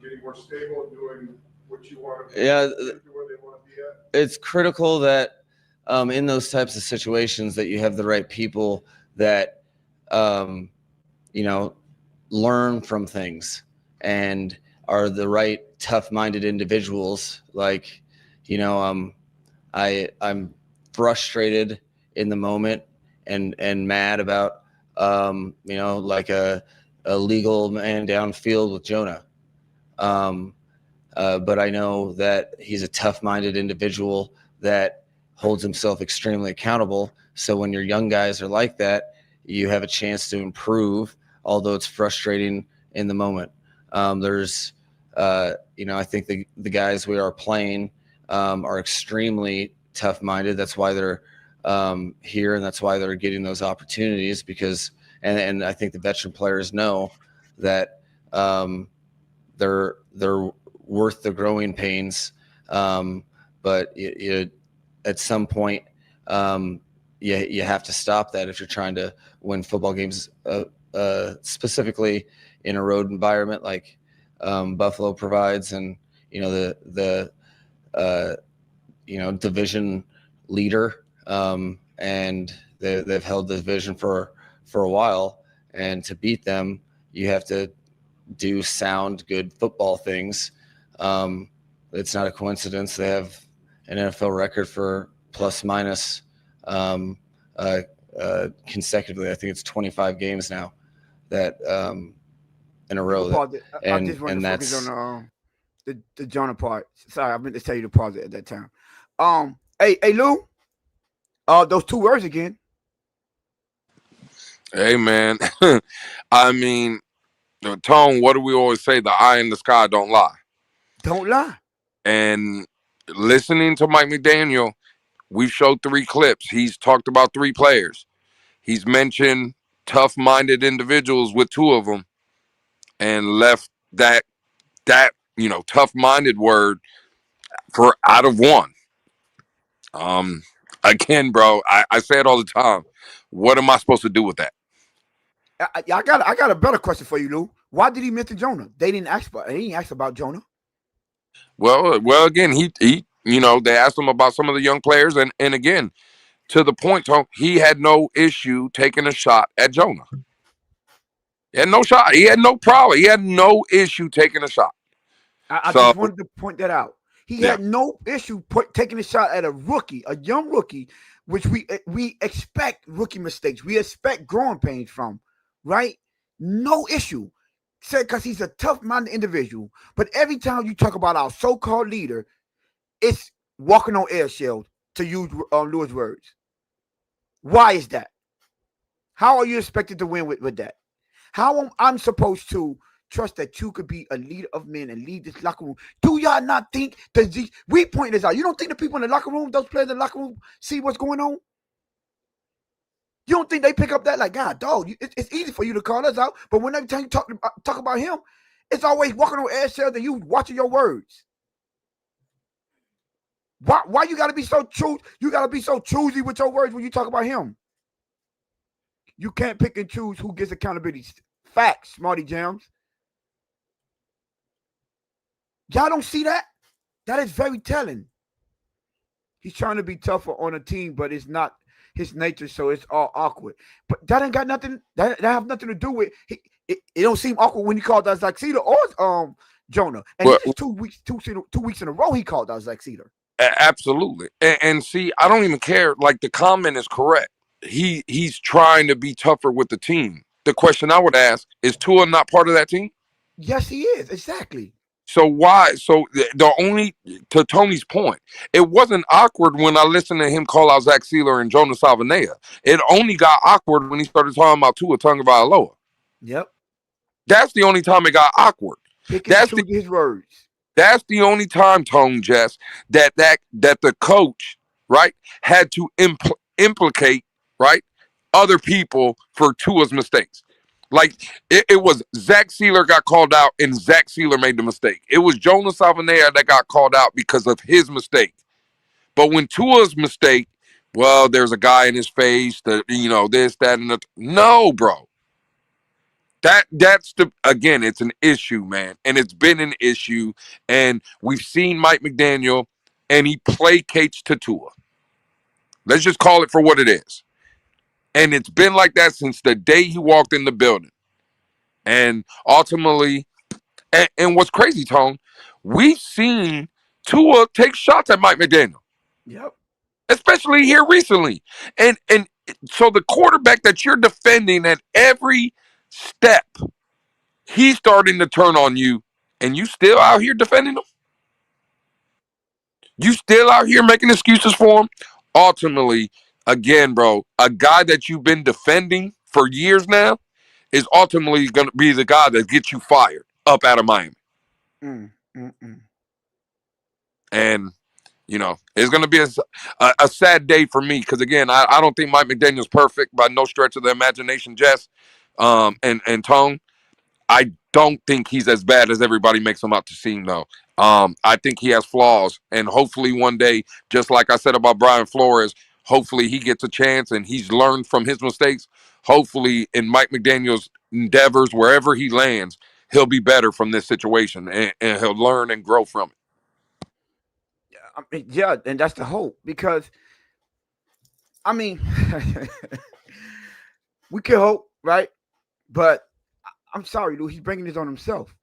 getting more stable and doing what you want to do? Yeah, Where they want to be at? It's critical that in those types of situations that you have the right people that learn from things and are the right tough-minded individuals. Like, I'm frustrated in the moment and mad about like a legal man downfield with Jonah. But I know that he's a tough-minded individual that holds himself extremely accountable. So when your young guys are like that, you have a chance to improve, although it's frustrating in the moment. I think the guys we are playing are extremely tough-minded. That's why they're here, and that's why they're getting those opportunities, because and I think the veteran players know that they're worth the growing pains. But at some point, you have to stop that if you're trying to win football games specifically in a road environment like Buffalo provides, and the division leader, and they've held the division for a while, and to beat them, you have to do sound, good football things. It's not a coincidence they have an NFL record for plus minus consecutively. I think it's 25 games now that in a row. And that's on the Jonah part. Sorry, I meant to tell you to pause it at that time. Hey Lou, those 2 words again. Hey man, I mean, Tone, what do we always say? The eye in the sky don't lie. Don't lie. And listening to Mike McDaniel, we've showed 3 clips. He's talked about 3 players. He's mentioned tough-minded individuals with 2 of them, and left that tough-minded word for out of 1. Again, bro, I say it all the time. What am I supposed to do with that? I got a better question for you, Lou. Why did he mention Jonah? They didn't ask about Jonah. Well, again, he they asked him about some of the young players, and again, to the point, Tom, he had no issue taking a shot at Jonah. He had no shot. He had no problem. He had no issue taking a shot. I just wanted to point that out. He had no issue taking a shot at a rookie, a young rookie, which we expect rookie mistakes. We expect growing pains from, right? No issue. Said because he's a tough-minded individual. But every time you talk about our so-called leader, it's walking on eggshells, to use Lewis' words. Why is that? How are you expected to win with that? How am I supposed to trust that you could be a leader of men and lead this locker room? Do y'all not think that we point this out? You don't think the people in the locker room, those players in the locker room, see what's going on? You don't think they pick up that like, God, dog, it's easy for you to call us out, but when every time you talk about him, it's always walking on eggshells and you watching your words. Why you gotta be so true? You gotta be so choosy with your words when you talk about him. You can't pick and choose who gets accountability. Facts, Smarty Jams. Y'all don't see that? That is very telling. He's trying to be tougher on a team, but it's not his nature, so it's all awkward. But that ain't got nothing. That have nothing to do with. It don't seem awkward when he called out Zach Cedar or Jonah. And it's 2 weeks in a row he called out Zach Cedar. Absolutely. And see, I don't even care. Like, the comment is correct. He's trying to be tougher with the team. The question I would ask, is Tua not part of that team? Yes, he is. Exactly. So why? So to Tony's point, it wasn't awkward when I listened to him call out Zach Sealer and Jonah Salvanea. It only got awkward when he started talking about Tua Tagovailoa. Yep. That's the only time it got awkward. That's his words. That's the only time, Tone, Jess, that the coach, right, had to implicate, right, other people for Tua's mistakes. Like, it was Zach Sealer got called out and Zach Sealer made the mistake. It was Jonah Salvanea that got called out because of his mistake. But when Tua's mistake, well, there's a guy in his face that, this, that, and no, bro. That's again, it's an issue, man. And it's been an issue. And we've seen Mike McDaniel, and he placates to Tua. Let's just call it for what it is. And it's been like that since the day he walked in the building. And ultimately, and what's crazy, Tone, we've seen Tua take shots at Mike McDaniel. Yep. Especially here recently. And so the quarterback that you're defending at every step, he's starting to turn on you, and you still out here defending him? You still out here making excuses for him? Ultimately, again, bro, a guy that you've been defending for years now is ultimately going to be the guy that gets you fired up out of Miami. And, it's going to be a sad day for me because, again, I don't think Mike McDaniel's perfect by no stretch of the imagination, Jess, and Tone. I don't think he's as bad as everybody makes him out to seem, though. I think he has flaws, and hopefully one day, just like I said about Brian Flores, Hopefully he gets a chance and he's learned from his mistakes. Hopefully in Mike McDaniel's endeavors, wherever he lands, he'll be better from this situation and he'll learn and grow from it. I mean, yeah, and that's the hope because, I mean, we can hope, right? But I'm sorry, dude, he's bringing this on himself.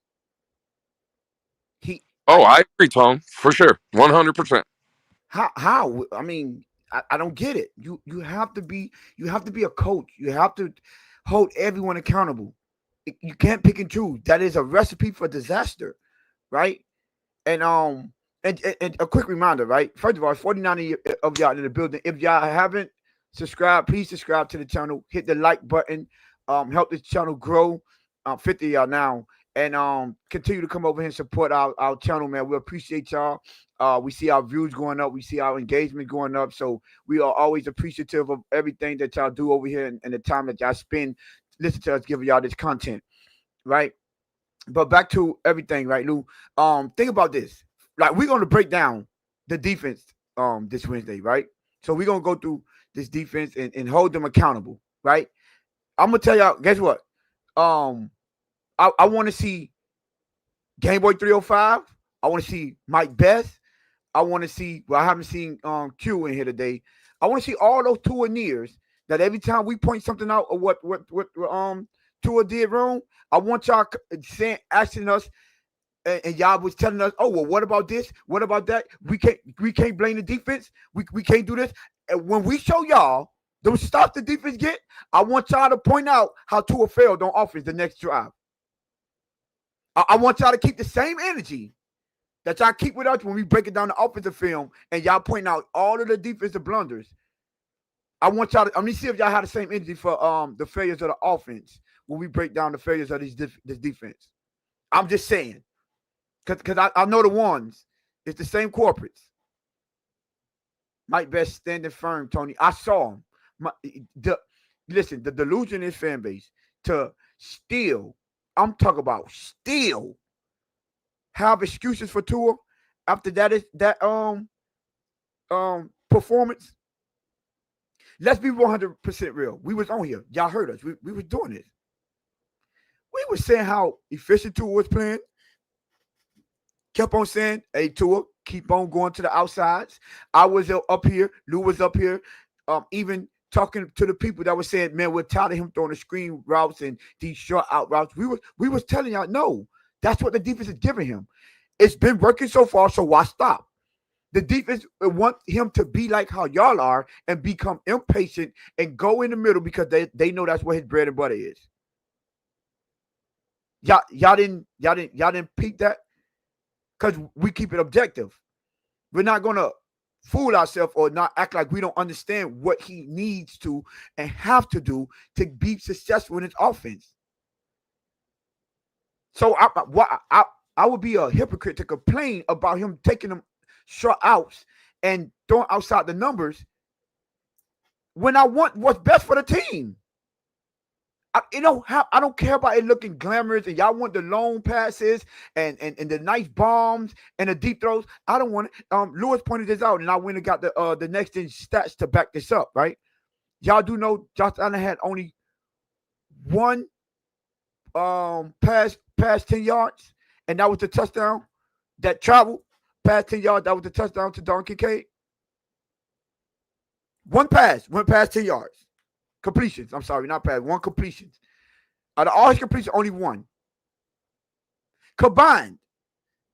I agree, Tom, for sure, 100%. How? I mean, I don't get it. You have to be a coach. You have to hold everyone accountable. You can't pick and choose. That is a recipe for disaster, right? And a quick reminder, right? First of all, 49 of y'all in the building. If y'all haven't subscribed, please subscribe to the channel. Hit the like button. Help this channel grow. 50 of y'all now. And continue to come over here and support our channel, man. We appreciate y'all. We see our views going up. We see our engagement going up. So we are always appreciative of everything that y'all do over here and the time that y'all spend listening to us giving y'all this content, right? But back to everything, right, Lou? Think about this. Like, we're going to break down the defense this Wednesday, right? So we're going to go through this defense and hold them accountable, right? I'm going to tell y'all, guess what? I want to see Gameboy 305. I want to see Mike Best. I want to see, well, I haven't seen Q in here today. I want to see all those Tua that every time we point something out of what Tua did wrong, I want y'all asking us, and y'all was telling us, oh, well, what about this? What about that? We can't blame the defense. We can't do this. And when we show y'all those stops the defense get, I want y'all to point out how Tua failed on offense the next drive. I want y'all to keep the same energy that y'all keep with us when we break it down the offensive film and y'all point out all of the defensive blunders. I want y'all to, let me see if y'all have the same energy for the failures of the offense when we break down the failures of this defense. I'm just saying. Because I know the ones. It's the same corporates. Mike Best standing firm, Tony. I saw him. Listen, the delusion in fan base to steal. I'm talking about still have excuses for Tua after that performance. Let's be 100% real. We was on here. Y'all heard us. We was doing this. We was saying how efficient Tua was playing. Kept on saying, hey, Tua, keep on going to the outsides. I was up here. Lou was up here. Even talking to the people that were saying, man, we're tired of him throwing the screen routes and these short out routes. We was telling y'all, no, that's what the defense is giving him. It's been working so far, so why stop? The defense want him to be like how y'all are and become impatient and go in the middle because they know that's what his bread and butter is. Y'all didn't peek that because we keep it objective. We're not gonna fool ourselves or not act like we don't understand what he needs to and have to do to be successful in his offense. So I would be a hypocrite to complain about him taking them short outs and throwing outside the numbers when I want what's best for the team. I don't care about it looking glamorous and y'all want the long passes and the nice bombs and the deep throws. I don't want it. Lewis pointed this out, and I went and got the next gen stats to back this up, right? Y'all do know Josh Allen had only one pass 10 yards, and that was the touchdown that traveled past 10 yards. That was the touchdown to Don Kincaid. One pass 10 yards. Completions. I'm sorry, not pass. One completions. Out of all his completions, only one. Combined,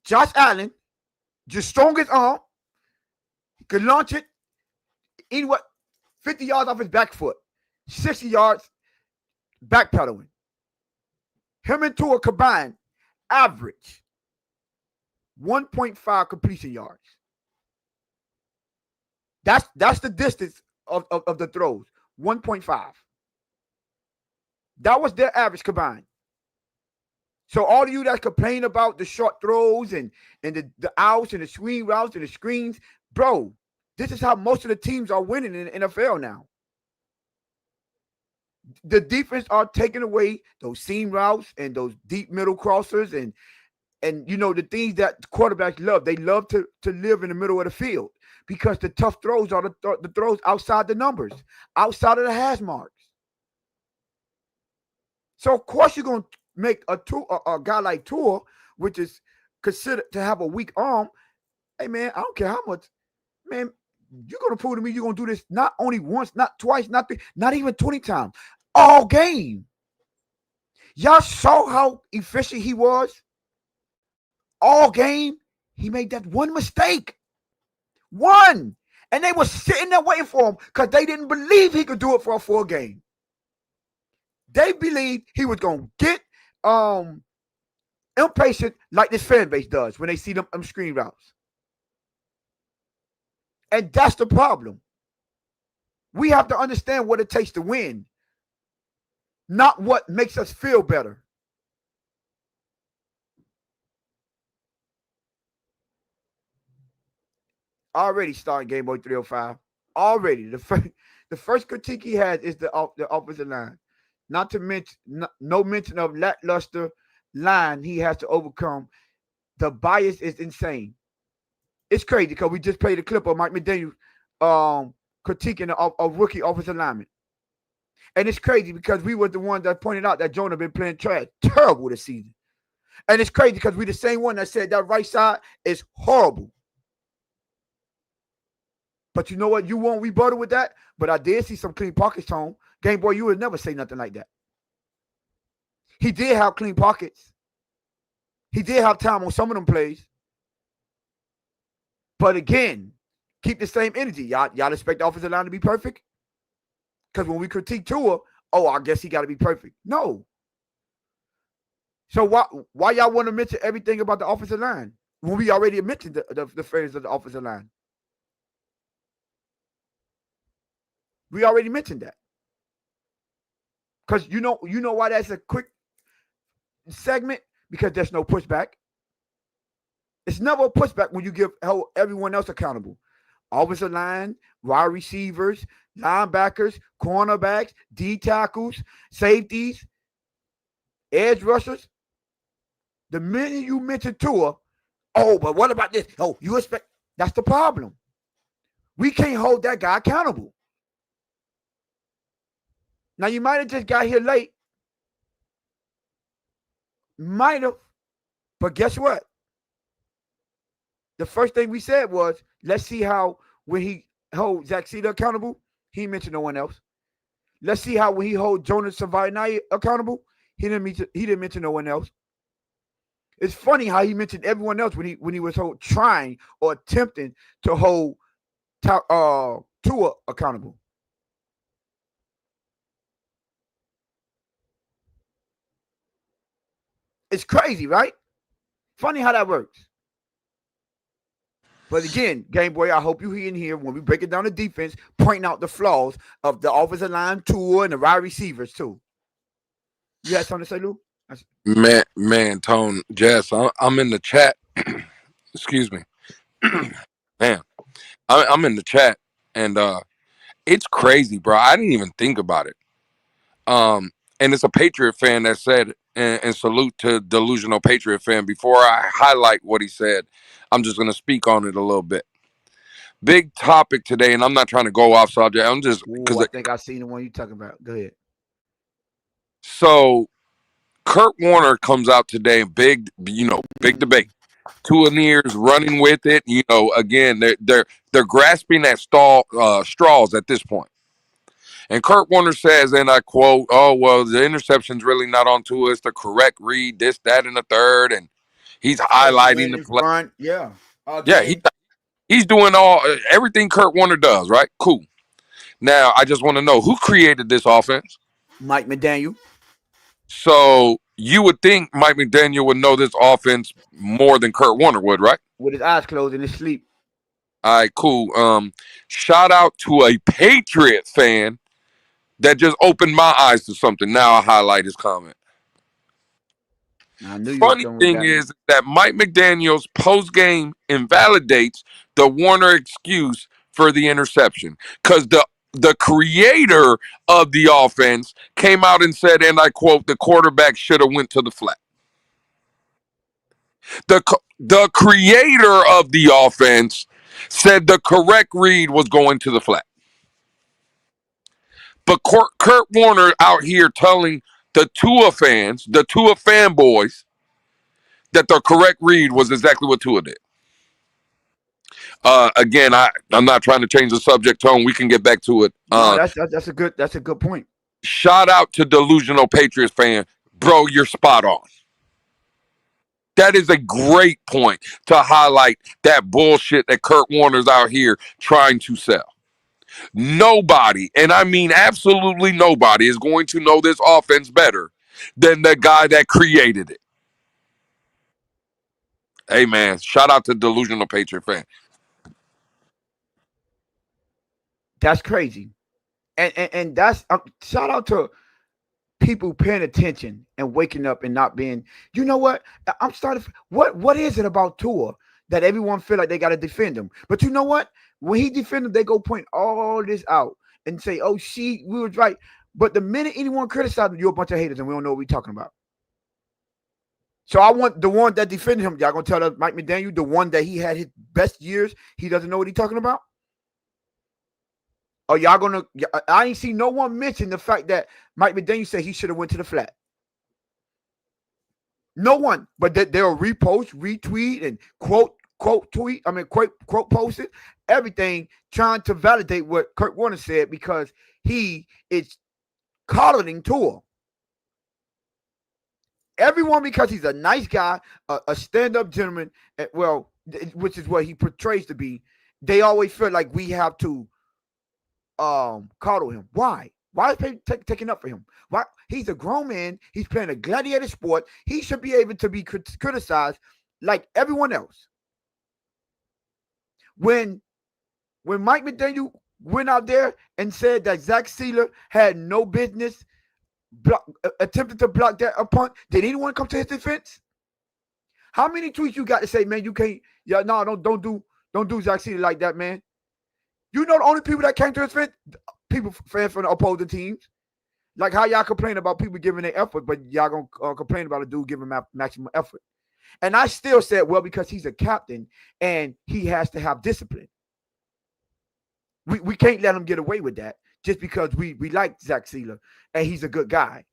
Josh Allen, just strongest arm, could launch it anywhere 50 yards off his back foot, 60 yards backpedaling. Him and Tua combined average 1.5 completion yards. That's the distance of the throws. 1.5. That was their average combined. So all of you that complain about the short throws and the outs and the swing routes and the screens, bro, this is how most of the teams are winning in the NFL now. The defense are taking away those seam routes and those deep middle crossers and you know the things that quarterbacks love. They love to live in the middle of the field because the tough throws are the throws outside the numbers, outside of the hash marks. So of course you're gonna make a guy like Tua, which is considered to have a weak arm. Hey man, I don't care how much, man. You're gonna prove to me you're gonna do this not only once, not twice, not three, not even 20 times, all game. Y'all saw how efficient he was all game. He made that one mistake. One. And they were sitting there waiting for him because they didn't believe he could do it for a full game. They believed he was going to get impatient like this fan base does when they see them screen routes. And that's the problem. We have to understand what it takes to win, not what makes us feel better. Already starting Game Boy 305. Already. The first critique he has is the offensive line. Not to mention, no mention of lackluster line he has to overcome. The bias is insane. It's crazy because we just played a clip of Mike McDaniel critiquing a rookie offensive lineman. And it's crazy because we were the one that pointed out that Jonah been playing trash. Terrible this season. And it's crazy because we the same one that said that right side is horrible. But you know what? You won't rebuttal with that. But I did see some clean pockets, Tone. Game Boy, you would never say nothing like that. He did have clean pockets. He did have time on some of them plays. But again, keep the same energy. Y'all expect the offensive line to be perfect? Because when we critique Tua, I guess he got to be perfect. No. So why y'all want to mention everything about the offensive line when we already mentioned the failures of the offensive line? We already mentioned that. Because you know why that's a quick segment? Because there's no pushback. It's never a pushback when you hold everyone else accountable. Offensive line, wide receivers, linebackers, cornerbacks, D tackles, safeties, edge rushers. The minute you mention Tua, but what about this? You expect? That's the problem. We can't hold that guy accountable. Now, you might have just got here late. Might have. But guess what? The first thing we said was, let's see how when he hold Zach Cedar accountable, he mentioned no one else. Let's see how when he hold Jonas Savaiinaea accountable, he didn't mention no one else. It's funny how he mentioned everyone else when he was trying or attempting to hold Tua accountable. It's crazy, right? Funny how that works. But again, Game Boy, I hope you in here when we break it down the defense, pointing out the flaws of the offensive line, Tua, and the wide receivers too. You had something to say, Lou? Man, Tone, Jess, I'm in the chat. Excuse me. Man, I'm in the chat, and it's crazy, bro. I didn't even think about it. And it's a Patriot fan that said, and salute to delusional Patriot fan. Before I highlight what he said, I'm just going to speak on it a little bit. Big topic today, and I'm not trying to go off subject. I'm just because I think I seen the one you talking about. Go ahead. So, Kurt Warner comes out today, big debate. Tua Nears running with it. Again, they're grasping at straws at this point. And Kurt Warner says, and I quote, the interception's really not on Tua. It's the correct read, this, that, and the third. And he's highlighting the play. Run. Yeah. Yeah, he's doing everything Kurt Warner does, right? Cool. Now, I just want to know, who created this offense? Mike McDaniel. So you would think Mike McDaniel would know this offense more than Kurt Warner would, right? With his eyes closed in his sleep. All right, cool. Shout out to a Patriot fan that just opened my eyes to something. Now I highlight his comment. Funny thing is that Mike McDaniel's post-game invalidates the Warner excuse for the interception because the creator of the offense came out and said, and I quote, the quarterback should have went to the flat. The creator of the offense said the correct read was going to the flat. But Kurt Warner out here telling the Tua fans, the Tua fanboys, that the correct read was exactly what Tua did. Again, I'm not trying to change the subject tone. We can get back to it. No, that's a good point. Shout out to delusional Patriots fan, bro. You're spot on. That is a great point to highlight that bullshit that Kurt Warner's out here trying to sell. Nobody, and I mean absolutely nobody, is going to know this offense better than the guy that created it. Hey, man, shout out to delusional Patriot fan. That's crazy. And that's shout out to people paying attention and waking up and not being, you know what? I'm starting. What is it about Tua that everyone feel like they got to defend him? But you know what? When he defend him, they go point all this out and say, "Oh, we were right." But the minute anyone criticizes him, you're a bunch of haters, and we don't know what we're talking about. So I want the one that defended him. Y'all gonna tell us Mike McDaniel, the one that he had his best years, he doesn't know what he's talking about? Or y'all gonna? I ain't see no one mention the fact that Mike McDaniel said he should have went to the flat. No one, but they'll repost, retweet, and quote tweet. I mean, quote post it. Everything trying to validate what Kurt Warner said because he is coddling Tua. Everyone, because he's a nice guy, a stand-up gentleman, well, which is what he portrays to be, they always feel like we have to coddle him. Why? Why is people taking up for him? Why? He's a grown man. He's playing a gladiator sport. He should be able to be criticized like everyone else. When Mike McDaniel went out there and said that Zach Sealer had no business attempted to block that punt, did anyone come to his defense? How many tweets you got to say, man, you can't, don't do Zach Sealer like that, man? You know the only people that came to his defense? People, fans from the opposing teams. Like how y'all complain about people giving their effort, but y'all gonna complain about a dude giving maximum effort. And I still said, well, because he's a captain and he has to have discipline. We can't let him get away with that just because we like Zach Sealer and he's a good guy.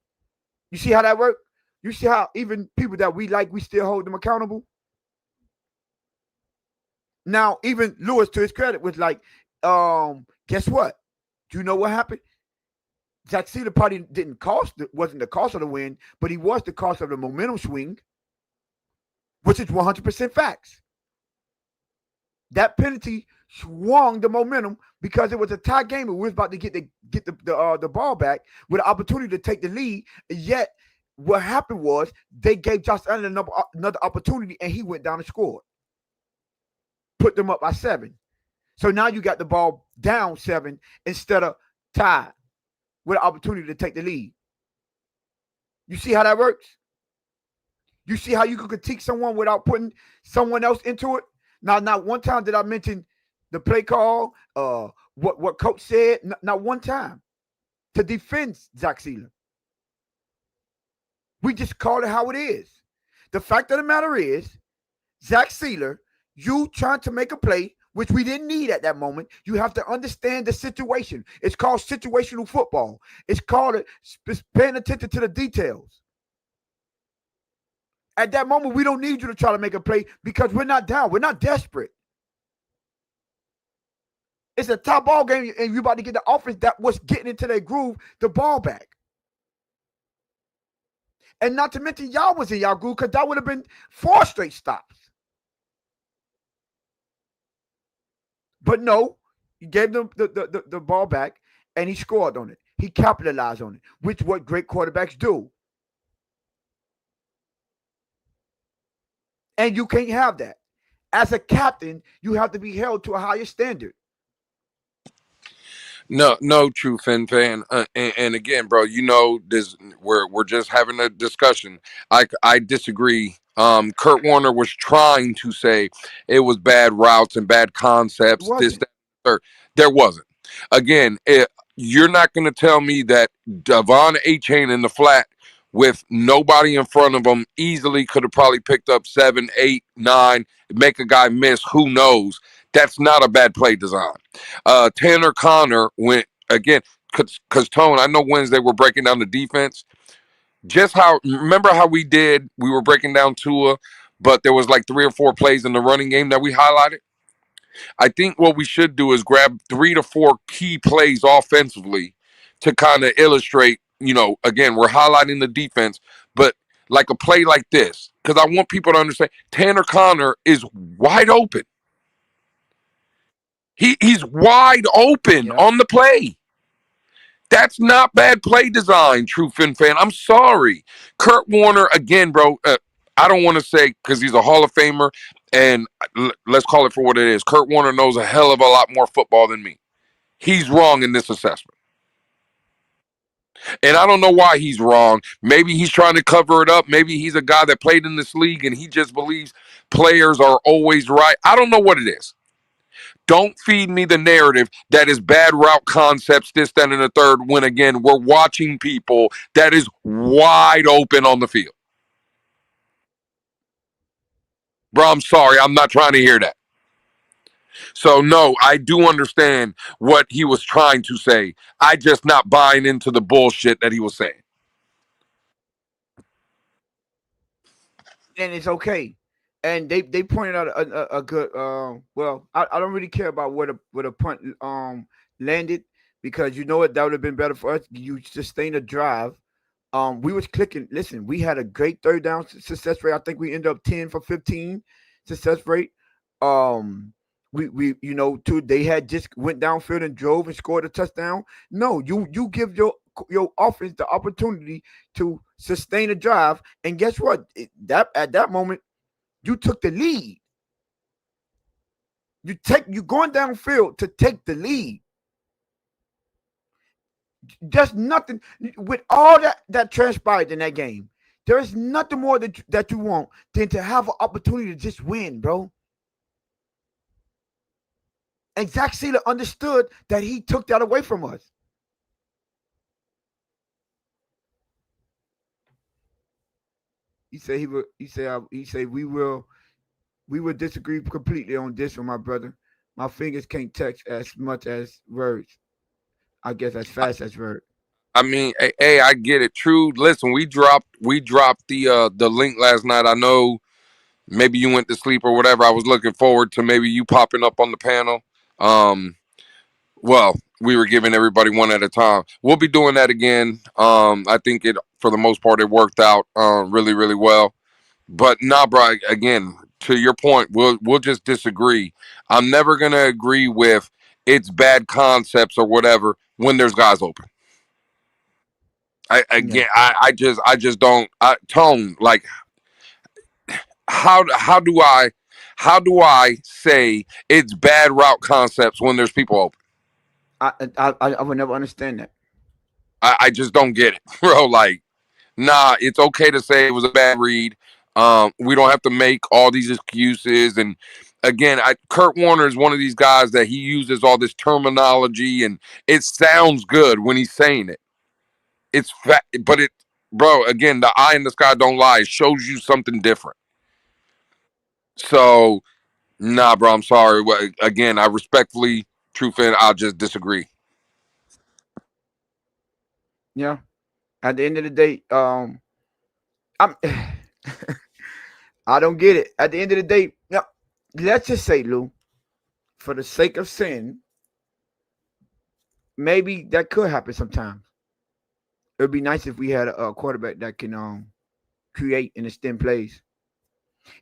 You see how that works? You see how even people that we like, we still hold them accountable? Now, even Lewis, to his credit, was like, guess what? Do you know what happened? Zach Sealer probably wasn't the cost of the win, but he was the cost of the momentum swing, which is 100% facts. That penalty swung the momentum because it was a tie game and we was about to get the ball back with an opportunity to take the lead. Yet what happened was they gave Josh Allen another opportunity and he went down and scored. Put them up by 7. So now you got the ball down 7 instead of tied with an opportunity to take the lead. You see how that works? You see how you can critique someone without putting someone else into it? Now, not one time did I mention the play call, what coach said. Not one time to defend Zach Sealer. We just call it how it is. The fact of the matter is, Zach Sealer, you trying to make a play, which we didn't need at that moment. You have to understand the situation. It's called situational football. It's called paying attention to the details. At that moment, we don't need you to try to make a play because we're not down. We're not desperate. It's a top ball game, and you're about to get the offense that was getting into their groove, the ball back. And not to mention, y'all was in y'all groove because that would have been 4 straight stops. But no, he gave them the ball back, and he scored on it. He capitalized on it, which is what great quarterbacks do. And you can't have that. As a captain, you have to be held to a higher standard. No, true fan. And again, bro, you know this. We're just having a discussion. I disagree. Kurt Warner was trying to say it was bad routes and bad concepts. This, that, third. There wasn't. Again, you're not going to tell me that Devon Achane in the flat with nobody in front of him, easily could have probably picked up 7, 8, 9, make a guy miss. Who knows? That's not a bad play design. Tanner Connor went again because Tone. I know Wednesday we're breaking down the defense. Just remember how we were breaking down Tua, but there was like 3 or 4 plays in the running game that we highlighted. I think what we should do is grab 3 to 4 key plays offensively to kind of illustrate, again, we're highlighting the defense, but like a play like this, because I want people to understand Tanner Connor is wide open. He's wide open on the play. That's not bad play design, true Fin fan. I'm sorry. Kurt Warner, again, bro, I don't want to say because he's a Hall of Famer, and let's call it for what it is. Kurt Warner knows a hell of a lot more football than me. He's wrong in this assessment. And I don't know why he's wrong. Maybe he's trying to cover it up. Maybe he's a guy that played in this league and he just believes players are always right. I don't know what it is. Don't feed me the narrative that is bad route concepts, this, that, and the third, when, again, we're watching people that is wide open on the field. Bro, I'm sorry. I'm not trying to hear that. So, no, I do understand what he was trying to say. I just not buying into the bullshit that he was saying. And it's okay. And they pointed out a good well, I don't really care about where the punt landed, because you know what, that would have been better for us. You sustain a drive. We was clicking. Listen, we had a great third down success rate. I think we ended up 10 for 15 success rate. We they had just went downfield and drove and scored a touchdown. No, you give your offense the opportunity to sustain a drive, and guess what? At that moment, you took the lead. You going downfield to take the lead. Just nothing with all that transpired in that game. There is nothing more that you want than to have an opportunity to just win, bro. And Zach Sealer understood that he took that away from us. He said we will disagree completely on this one, my brother. My fingers can't text as much as words. I guess as fast as words. I mean, hey, I get it. True. Listen, we dropped the link last night. I know maybe you went to sleep or whatever. I was looking forward to maybe you popping up on the panel. Well, we were giving everybody one at a time. We'll be doing that again. I think for the most part, it worked out really, really well. But nah, bro, again, to your point, we'll just disagree. I'm never gonna agree with it's bad concepts or whatever when there's guys open. I just don't. Tone, like, how do I say it's bad route concepts when there's people open? I would never understand that. I just don't get it, bro. Like, nah, it's okay to say it was a bad read. We don't have to make all these excuses. And again, Kurt Warner is one of these guys that he uses all this terminology, and it sounds good when he's saying it. It's but bro, again, the eye in the sky don't lie. It shows you something different. So, nah, bro, I'm sorry. Again, I respectfully, true fan, I'll just disagree. Yeah. At the end of the day, I'm I don't get it. At the end of the day, yeah, let's just say, Lou, for the sake of sin, maybe that could happen sometimes. It would be nice if we had a quarterback that can create and extend plays.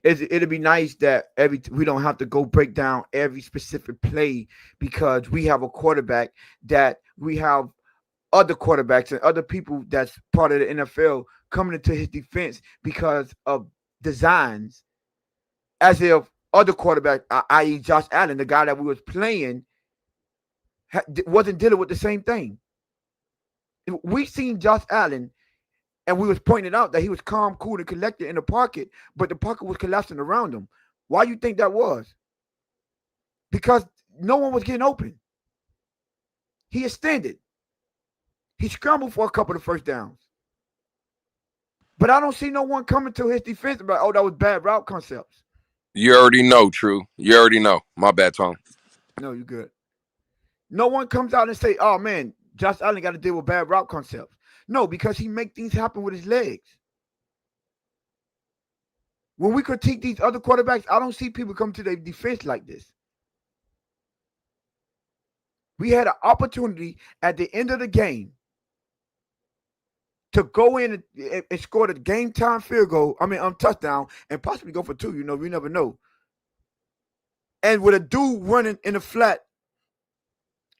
It'd be nice that we don't have to go break down every specific play, because we have a quarterback that we have other quarterbacks and other people that's part of the NFL coming into his defense because of designs, as if other quarterback, i.e. Josh Allen, the guy that we was playing, wasn't dealing with the same thing. We seen Josh Allen, and we was pointing out that he was calm, cool, and collected in the pocket, but the pocket was collapsing around him. Why do you think that was? Because no one was getting open. He extended. He scrambled for a couple of first downs. But I don't see no one coming to his defense about, oh, that was bad route concepts. You already know, True. You already know. My bad, Tom. No, you good. No one comes out and say, oh, man, Josh Allen got to deal with bad route concepts. No, because he make things happen with his legs. When we critique these other quarterbacks, I don't see people come to their defense like this. We had an opportunity at the end of the game to go in and score the game time field goal, touchdown, and possibly go for 2. You know, we never know. And with a dude running in the flat,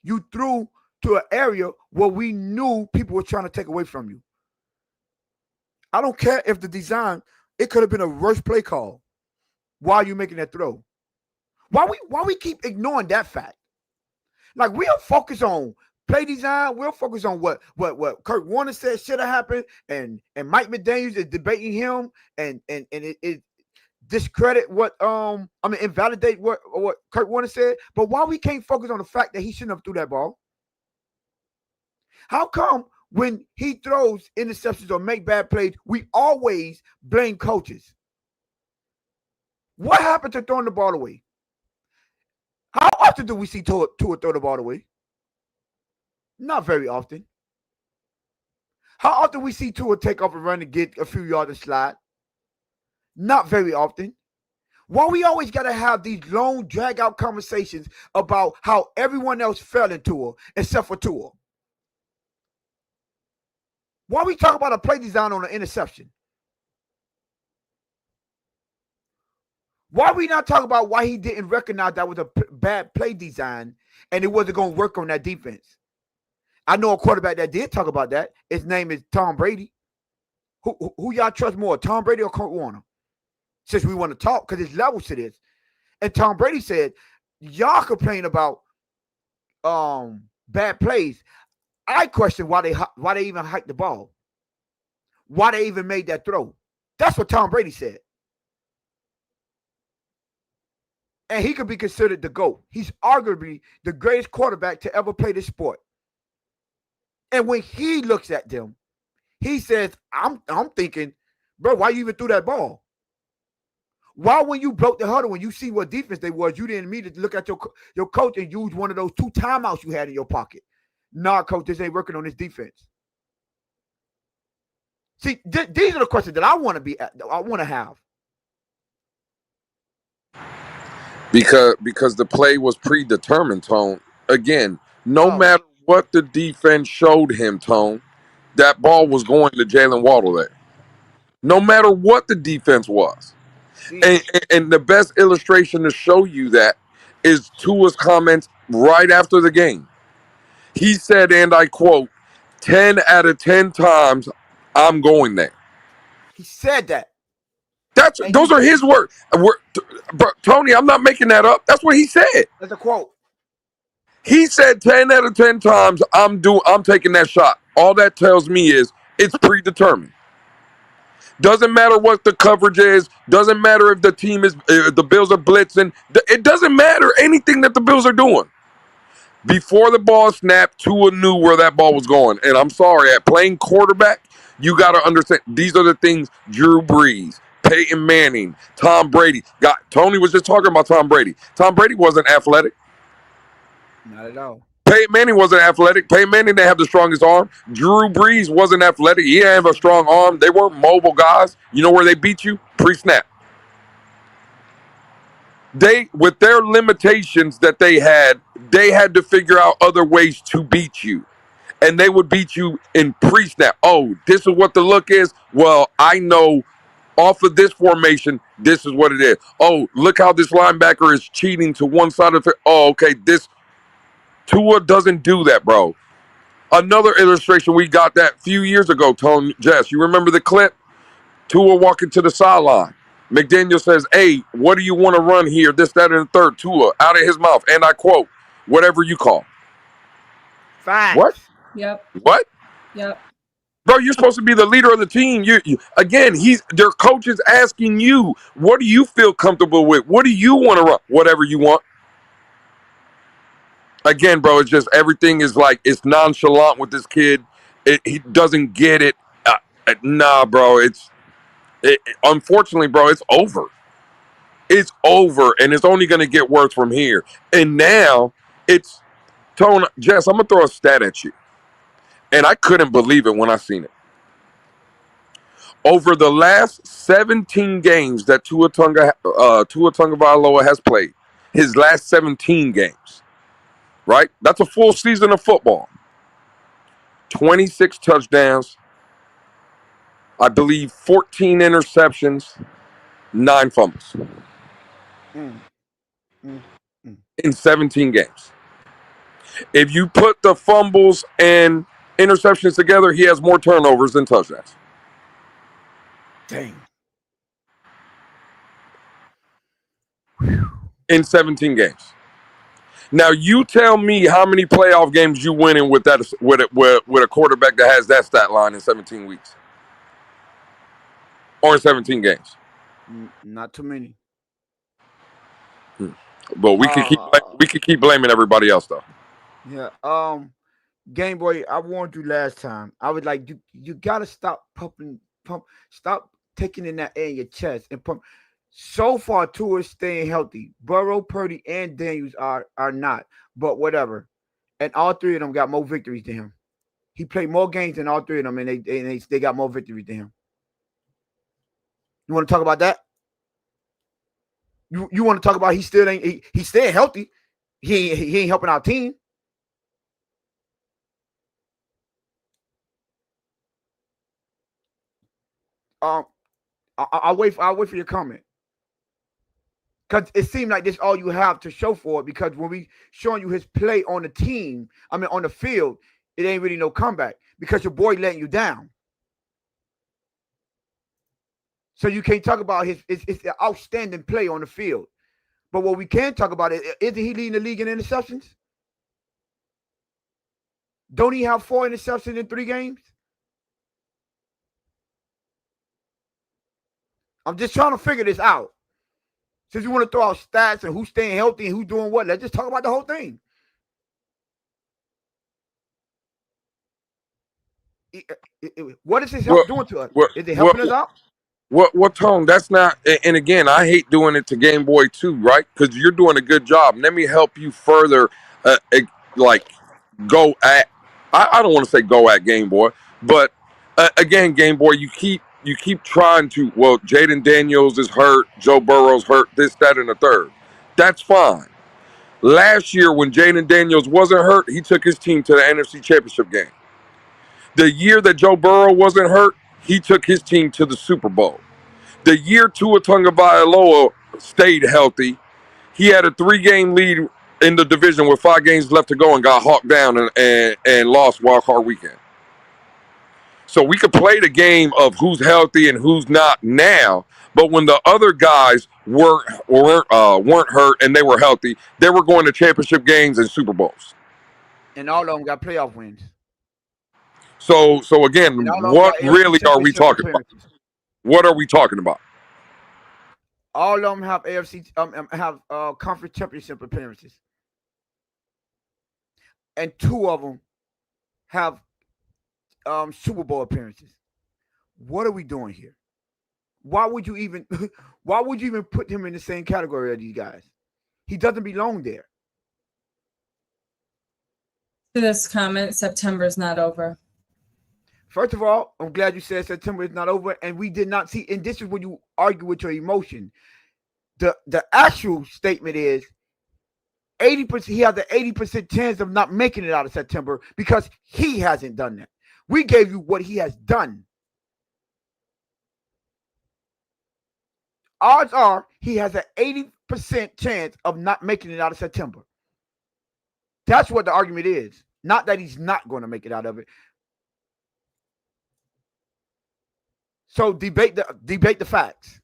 you threw to an area where we knew people were trying to take away from you. I don't care if the design, it could have been a worse play call while you're making that throw. Why we keep ignoring that fact? Like, we'll focus on play design. We'll focus on what Kurt Warner said should have happened, and Mike McDaniel is debating him, and it discredit invalidate what Kurt Warner said. But why we can't focus on the fact that he shouldn't have threw that ball? How come when he throws interceptions or make bad plays, we always blame coaches? What happened to throwing the ball away? How often do we see Tua throw the ball away? Not very often. How often we see Tua take off and run and get a few yards and slide? Not very often. Why we always got to have these long, drag-out conversations about how everyone else fell in Tua except for Tua? Why we talk about a play design on an interception? Why we not talk about why he didn't recognize that was a bad play design and it wasn't going to work on that defense? I know a quarterback that did talk about that. His name is Tom Brady. Who y'all trust more, Tom Brady or Kurt Warner? Since we want to talk, because there's levels to this. And Tom Brady said, y'all complain about bad plays. I question why they even hiked the ball. Why they even made that throw. That's what Tom Brady said. And he could be considered the GOAT. He's arguably the greatest quarterback to ever play this sport. And when he looks at them, he says, I'm thinking, bro, why you even threw that ball? Why, when you broke the huddle, when you see what defense they was, you didn't immediately look at your coach and use one of those 2 timeouts you had in your pocket? Nah, coach, this ain't working on this defense. See, these are the questions that I want to have. Because the play was predetermined, Tone. Again, no matter what the defense showed him, Tone, that ball was going to Jalen Waddle there. No matter what the defense was. And the best illustration to show you that is Tua's comments right after the game. He said, and I quote, 10 out of 10 times, I'm going there. He said that. Those are his words. Tony, I'm not making that up. That's what he said. That's a quote. He said 10 out of 10 times, I'm taking that shot. All that tells me is it's predetermined. Doesn't matter what the coverage is. Doesn't matter if the team is, the Bills are blitzing. It doesn't matter anything that the Bills are doing. Before the ball snapped, Tua knew where that ball was going. And I'm sorry, at playing quarterback, you got to understand, these are the things Drew Brees, Peyton Manning, Tom Brady got. Tony was just talking about Tom Brady. Tom Brady wasn't athletic. Not at all. Peyton Manning wasn't athletic. Peyton Manning didn't have the strongest arm. Drew Brees wasn't athletic. He didn't have a strong arm. They weren't mobile guys. You know where they beat you? Pre-snap. With their limitations that they had to figure out other ways to beat you. And they would beat you in pre-snap. Oh, this is what the look is? Well, I know off of this formation, this is what it is. Oh, look how this linebacker is cheating to one side of it. Oh, okay, Tua doesn't do that, bro. Another illustration, we got that a few years ago, Tone, Jess. You remember the clip? Tua walking to the sideline. McDaniel says, hey, what do you want to run here? This, that, and the third. Tua, out of his mouth. And I quote, whatever you call. Facts. What? Yep. What? Yep. Bro, you're supposed to be the leader of the team. Again, their coach is asking you, what do you feel comfortable with? What do you want to run? Whatever you want. Again, bro, it's just everything is like, it's nonchalant with this kid. He doesn't get it. Nah, bro. Unfortunately, bro, it's over. It's over, and it's only going to get worse from here. And now it's Tone. Jess, I'm gonna throw a stat at you, and I couldn't believe it when I seen it. Over the last 17 games that Tua Tagovailoa has played, his last 17 games, right? That's a full season of football. 26 touchdowns, I believe 14 interceptions, 9 fumbles Mm, mm, mm. in 17 games. If you put the fumbles and interceptions together, he has more turnovers than touchdowns Dang. in 17 games. Now you tell me how many playoff games you winning with that with a quarterback that has that stat line in 17 weeks or in 17 games. Not too many. But we could keep blaming everybody else though. Yeah. Game Boy, I warned you last time. I was like, you gotta stop stop taking in that air in your chest and pump. So far, Tua is staying healthy. Burrow, Purdy, and Daniels are not. But whatever. And all three of them got more victories than him. He played more games than all three of them, and they got more victories than him. You want to talk about that? You want to talk about he's staying healthy. He ain't helping our team. I'll wait for your comment. Because it seemed like this all you have to show for it. Because when we showing you his play on the team, on the field, it ain't really no comeback because your boy letting you down. So you can't talk about it's an outstanding play on the field. But what we can talk about isn't he leading the league in interceptions? Don't he have 4 interceptions in 3 games? I'm just trying to figure this out. Since you want to throw out stats and who's staying healthy and who's doing what, let's just talk about the whole thing. What is his help doing to us? Is it helping us out? What Tone? That's not. And again, I hate doing it to Game Boy too, right? Because you're doing a good job. Let me help you further. Go at. I don't want to say go at Game Boy, but again, Game Boy, you keep trying to. Well, Jaden Daniels is hurt. Joe Burrow's hurt. This, that, and the third. That's fine. Last year, when Jaden Daniels wasn't hurt, he took his team to the NFC Championship game. The year that Joe Burrow wasn't hurt, he took his team to the Super Bowl. The year Tua Tagovailoa stayed healthy, he had a 3-game lead in the division with 5 games left to go and got hawked down and lost wild card weekend. So we could play the game of who's healthy and who's not now, but when the other guys weren't hurt and they were healthy, they were going to championship games and Super Bowls. And all of them got playoff wins. So again, what really are we talking about? What are we talking about? All of them have conference championship appearances, and 2 of them have Super Bowl appearances. What are we doing here? Why would you even put him in the same category as these guys? He doesn't belong there. To this comment, September is not over. First of all, I'm glad you said September is not over, and we did not see. And this is when you argue with your emotion. The actual statement is 80%. He has an 80% chance of not making it out of September because he hasn't done that. We gave you what he has done. Odds are he has an 80% chance of not making it out of September. That's what the argument is. Not that he's not going to make it out of it. So debate the facts.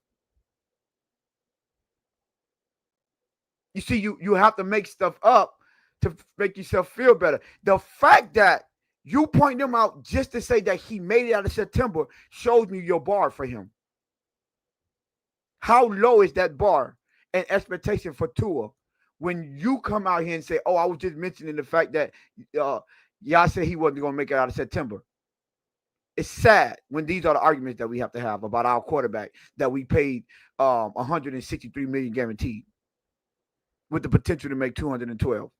You see, you have to make stuff up to make yourself feel better. The fact that you point him out just to say that he made it out of September shows me your bar for him. How low is that bar and expectation for Tua when you come out here and say, oh, I was just mentioning the fact that y'all said he wasn't going to make it out of September. It's sad when these are the arguments that we have to have about our quarterback that we paid 163 million guaranteed with the potential to make 212.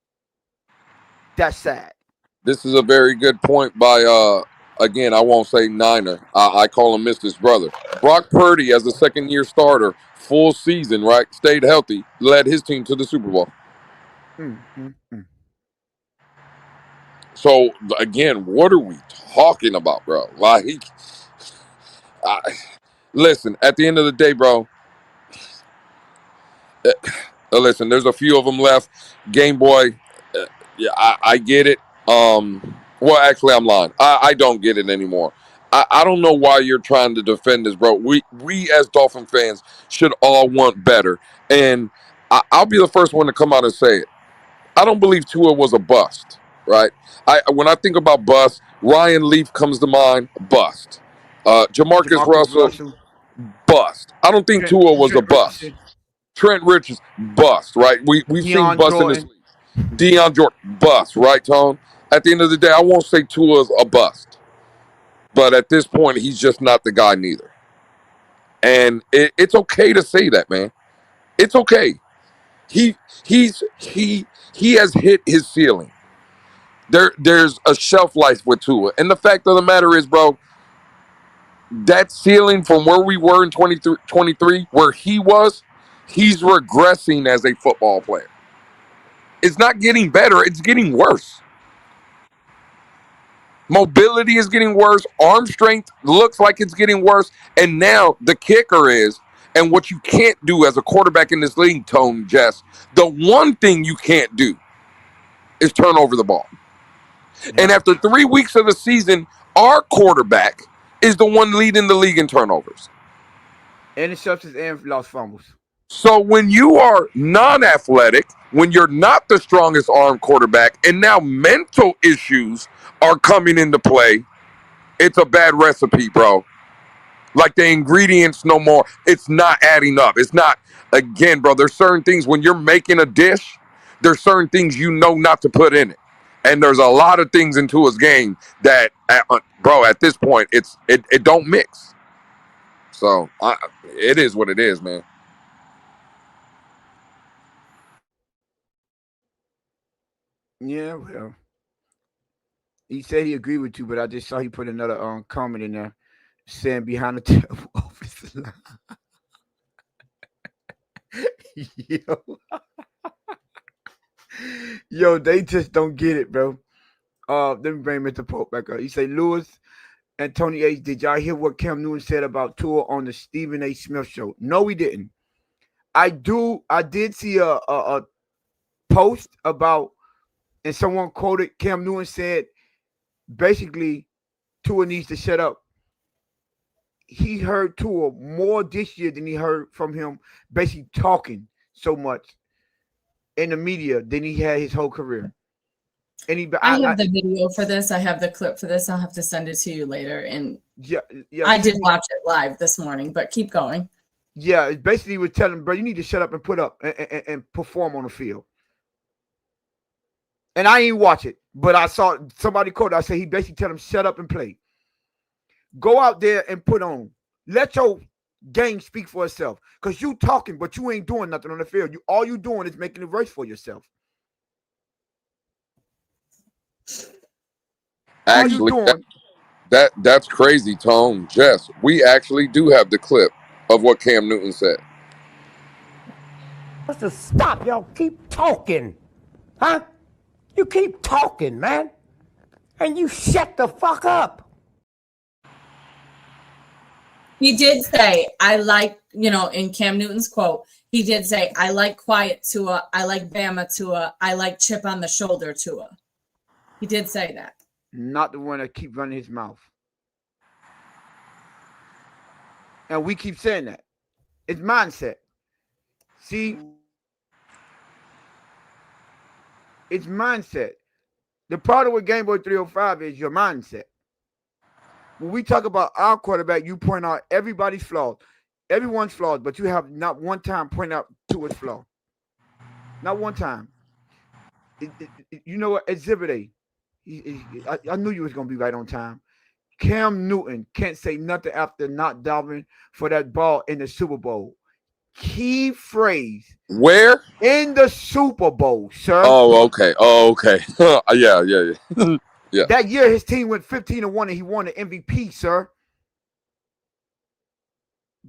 That's sad. This is a very good point by again, I won't say Niner. I call him Mr.'s brother. Brock Purdy as a second-year starter, full season, right? Stayed healthy, led his team to the Super Bowl. So again, what are we talking about, bro? Like, listen, at the end of the day, bro. Listen, there's a few of them left. Game Boy, yeah, I get it. Well, actually, I'm lying. I don't get it anymore. I don't know why you're trying to defend this, bro. We as Dolphin fans should all want better. And I'll be the first one to come out and say it. I don't believe Tua was a bust, right? When I think about bust, Ryan Leaf comes to mind, bust. Jamarcus Russell, bust. I don't think Tua was a bust. Trent Richards, bust, right? We've seen bust in this league. Deion Jordan, bust, right, Tone? At the end of the day, I won't say Tua's a bust. But at this point, he's just not the guy neither. And it's okay to say that, man. It's okay. He has hit his ceiling. There's a shelf life with Tua. And the fact of the matter is, bro, that ceiling from where we were in 23, where he was, he's regressing as a football player. It's not getting better, it's getting worse. Mobility is getting worse. Arm strength looks like it's getting worse. And now the kicker is, and what you can't do as a quarterback in this league, Tone, Jess, the one thing you can't do is turn over the ball. Yeah. And after 3 weeks of the season, our quarterback is the one leading the league in turnovers. Interceptions and lost fumbles. So when you are non-athletic, when you're not the strongest arm quarterback, and now mental issues are coming into play, it's a bad recipe, bro. Like the ingredients no more, it's not adding up. It's not, again, bro, there's certain things when you're making a dish, there's certain things you know not to put in it. And there's a lot of things into his game that, bro, at this point, it don't mix. So it is what it is, man. Yeah, well, he said he agreed with you, but I just saw he put another comment in there saying behind the terrible offensive line. Yo, they just don't get it, bro. Let me bring Mr. Pope back up. He said, Lewis and Tony H, did y'all hear what Cam Newton said about Tua on the Stephen A. Smith show? No, we didn't. I did see a post about, and someone quoted Cam Newton said, basically, Tua needs to shut up. He heard Tua more this year than he heard from him basically talking so much in the media than he had his whole career. And I have the video for this. I have the clip for this. I'll have to send it to you later. And yeah, I did watch it live this morning, but keep going. Yeah, it basically was telling him, bro, you need to shut up and put up and perform on the field. And I ain't watch it, but I saw somebody quote. I said he basically tell him shut up and play. Go out there and put on. Let your game speak for itself. Because you talking, but you ain't doing nothing on the field. All you doing is making it worse for yourself. Actually, that's crazy, Tone. Jess, we actually do have the clip of what Cam Newton said. What's to stop? Y'all keep talking. Huh? You keep talking, man. And you shut the fuck up. He did say, I like, in Cam Newton's quote, he did say, I like quiet Tua, I like Bama Tua, I like chip on the shoulder Tua. He did say that. Not the one that keep running his mouth. And we keep saying that. It's mindset. See? It's mindset. The problem with Game Boy 305 is your mindset. When we talk about our quarterback, you point out everybody's flaws. Everyone's flaws, but you have not one time point out Tua's flaw. Not one time. You know what? Exhibit A. I knew you was going to be right on time. Cam Newton can't say nothing after not diving for that ball in the Super Bowl. Key phrase. Where? In the Super Bowl, sir. Oh, okay. Yeah. Yeah. That year, his team went 15-1 and he won the MVP, sir.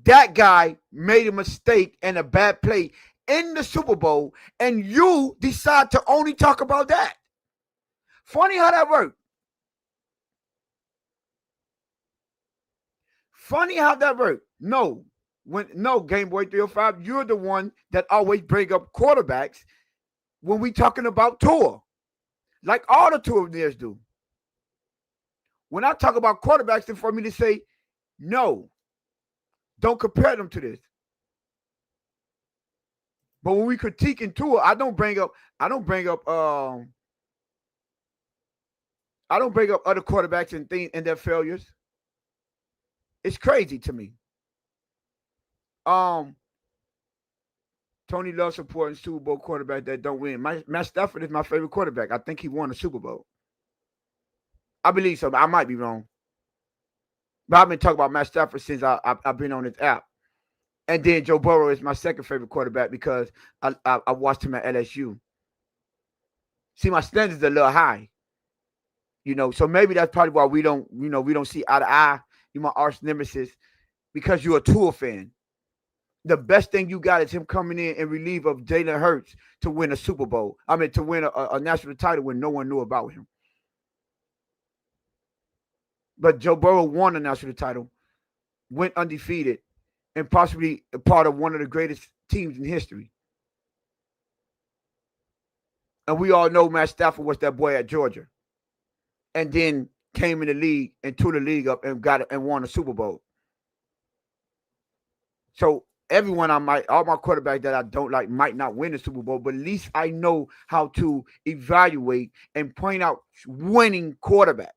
That guy made a mistake and a bad play in the Super Bowl, and you decide to only talk about that. Funny how that worked. Funny how that worked. No, Game Boy 305, you're the one that always bring up quarterbacks when we talking about Tua, like all the Tua players do. When I talk about quarterbacks, it's for me to say, no, don't compare them to this. But when we critiquing Tua, I don't bring up other quarterbacks and things and their failures. It's crazy to me. Tony loves supporting Super Bowl quarterbacks that don't win. Matt Stafford is my favorite quarterback. I think he won a Super Bowl. I believe so. I might be wrong. But I've been talking about Matt Stafford since I've been on this app. And then Joe Burrow is my second favorite quarterback because I watched him at LSU. See, my standards are a little high. So maybe that's probably why we don't see eye to eye. You're my arch nemesis because you're a Tua fan. The best thing you got is him coming in and relief of Jalen Hurts to win a Super Bowl. I mean, to win a national title when no one knew about him. But Joe Burrow won a national title, went undefeated, and possibly a part of one of the greatest teams in history. And we all know Matt Stafford was that boy at Georgia. And then came in the league and tore the league up and got it and won a Super Bowl. So everyone all my quarterbacks that I don't like might not win the Super Bowl, but at least I know how to evaluate and point out winning quarterbacks.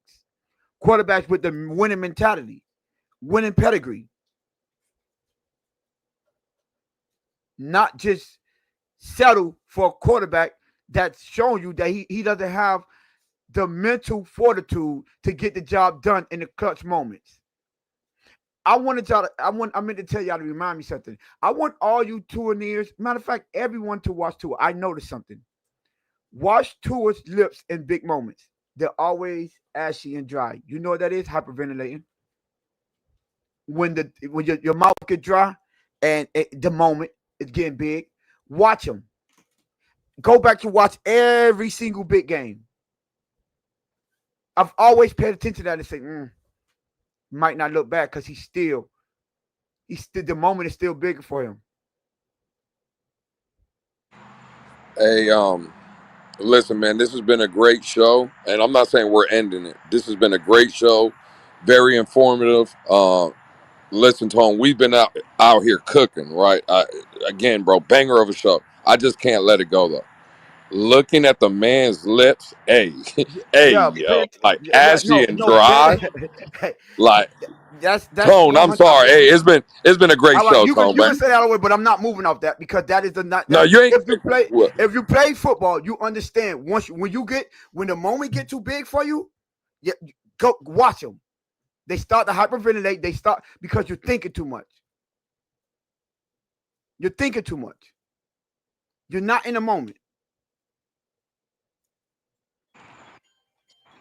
Quarterbacks with the winning mentality, winning pedigree. Not just settle for a quarterback that's showing you that he doesn't have the mental fortitude to get the job done in the clutch moments. I meant to tell y'all to remind me something. I want all you Tuaneers, matter of fact, everyone to watch Tua. I noticed something. Watch Tua's lips in big moments. They're always ashy and dry. You know what that is? Hyperventilating. When your mouth get dry and the moment is getting big, watch him. Go back to watch every single big game. I've always paid attention to that and say, might not look bad because he's still the moment is still bigger for him. Hey, listen, man, this has been a great show, and I'm not saying we're ending it. This has been a great show, very informative. Listen, Tone, we've been out here cooking, right? Again, bro, banger of a show. I just can't let it go though. Looking at the man's lips, like ashy and dry. Like that's Tone, 100%. I'm sorry. Hey, it's been a great show, you Tone. You can say that all the way, but I'm not moving off that because that is No, you ain't. If you play football, you understand when the moment get too big for you, go watch them. They start to hyperventilate. They start because you're thinking too much. You're thinking too much. You're not in the moment.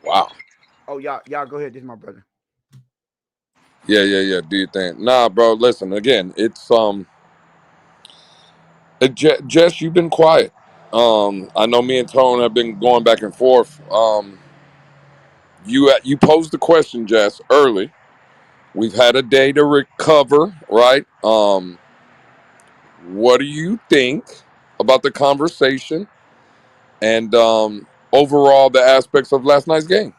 Wow. Oh, y'all go ahead. This is my brother. Yeah. Do your thing. Nah, bro. Listen, again, it's Jess, you've been quiet. I know me and Tone have been going back and forth. You posed the question, Jess, early. We've had a day to recover, right? What do you think about the conversation and overall the aspects of last night's game?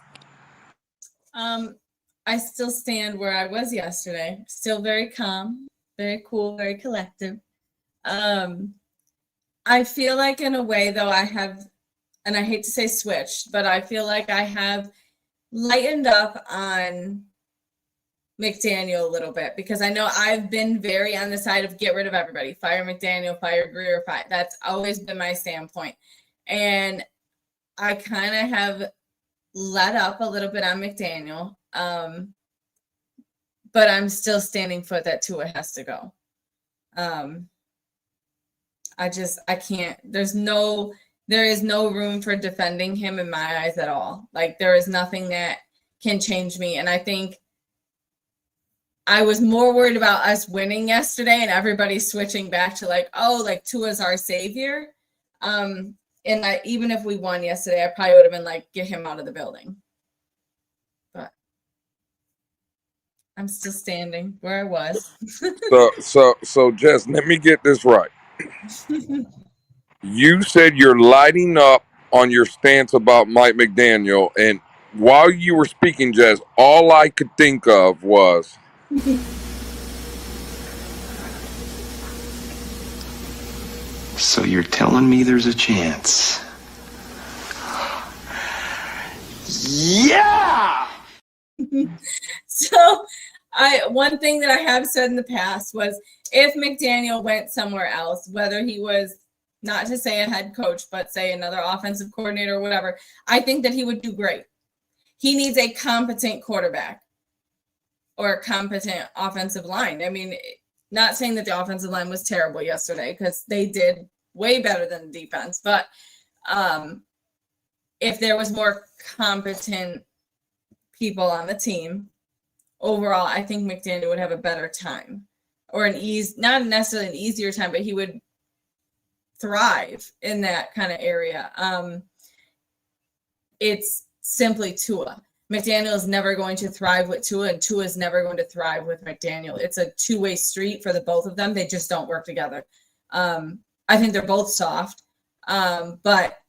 I still stand where I was yesterday. Still very calm, very cool, very collective. I feel like in a way, though, I have, and I hate to say switched, but I feel like I have lightened up on McDaniel a little bit because I know I've been very on the side of get rid of everybody. Fire McDaniel, fire Greer, that's always been my standpoint. And I kind of have let up a little bit on McDaniel. but I'm still standing foot that Tua has to go. I can't. There is no room for defending him in my eyes at all. Like, there is nothing that can change me. And I think I was more worried about us winning yesterday and everybody switching back to like, oh, like Tua's our savior. And even if we won yesterday, I probably would have been like, get him out of the building. But I'm still standing where I was. So Jess, let me get this right. You said you're lighting up on your stance about Mike McDaniel, and while you were speaking, Jess, all I could think of was So you're telling me there's a chance? Yeah! So one thing that I have said in the past was if McDaniel went somewhere else, whether he was, not to say a head coach, but say another offensive coordinator or whatever, I think that he would do great. He needs a competent quarterback or a competent offensive line. I mean, not saying that the offensive line was terrible yesterday, because they did way better than the defense. But if there was more competent people on the team, overall, I think McDaniel would have a better time, or not necessarily an easier time, but he would thrive in that kind of area. It's simply Tua. McDaniel is never going to thrive with Tua, and Tua is never going to thrive with McDaniel. It's a two-way street for the both of them. They just don't work together. I think they're both soft, but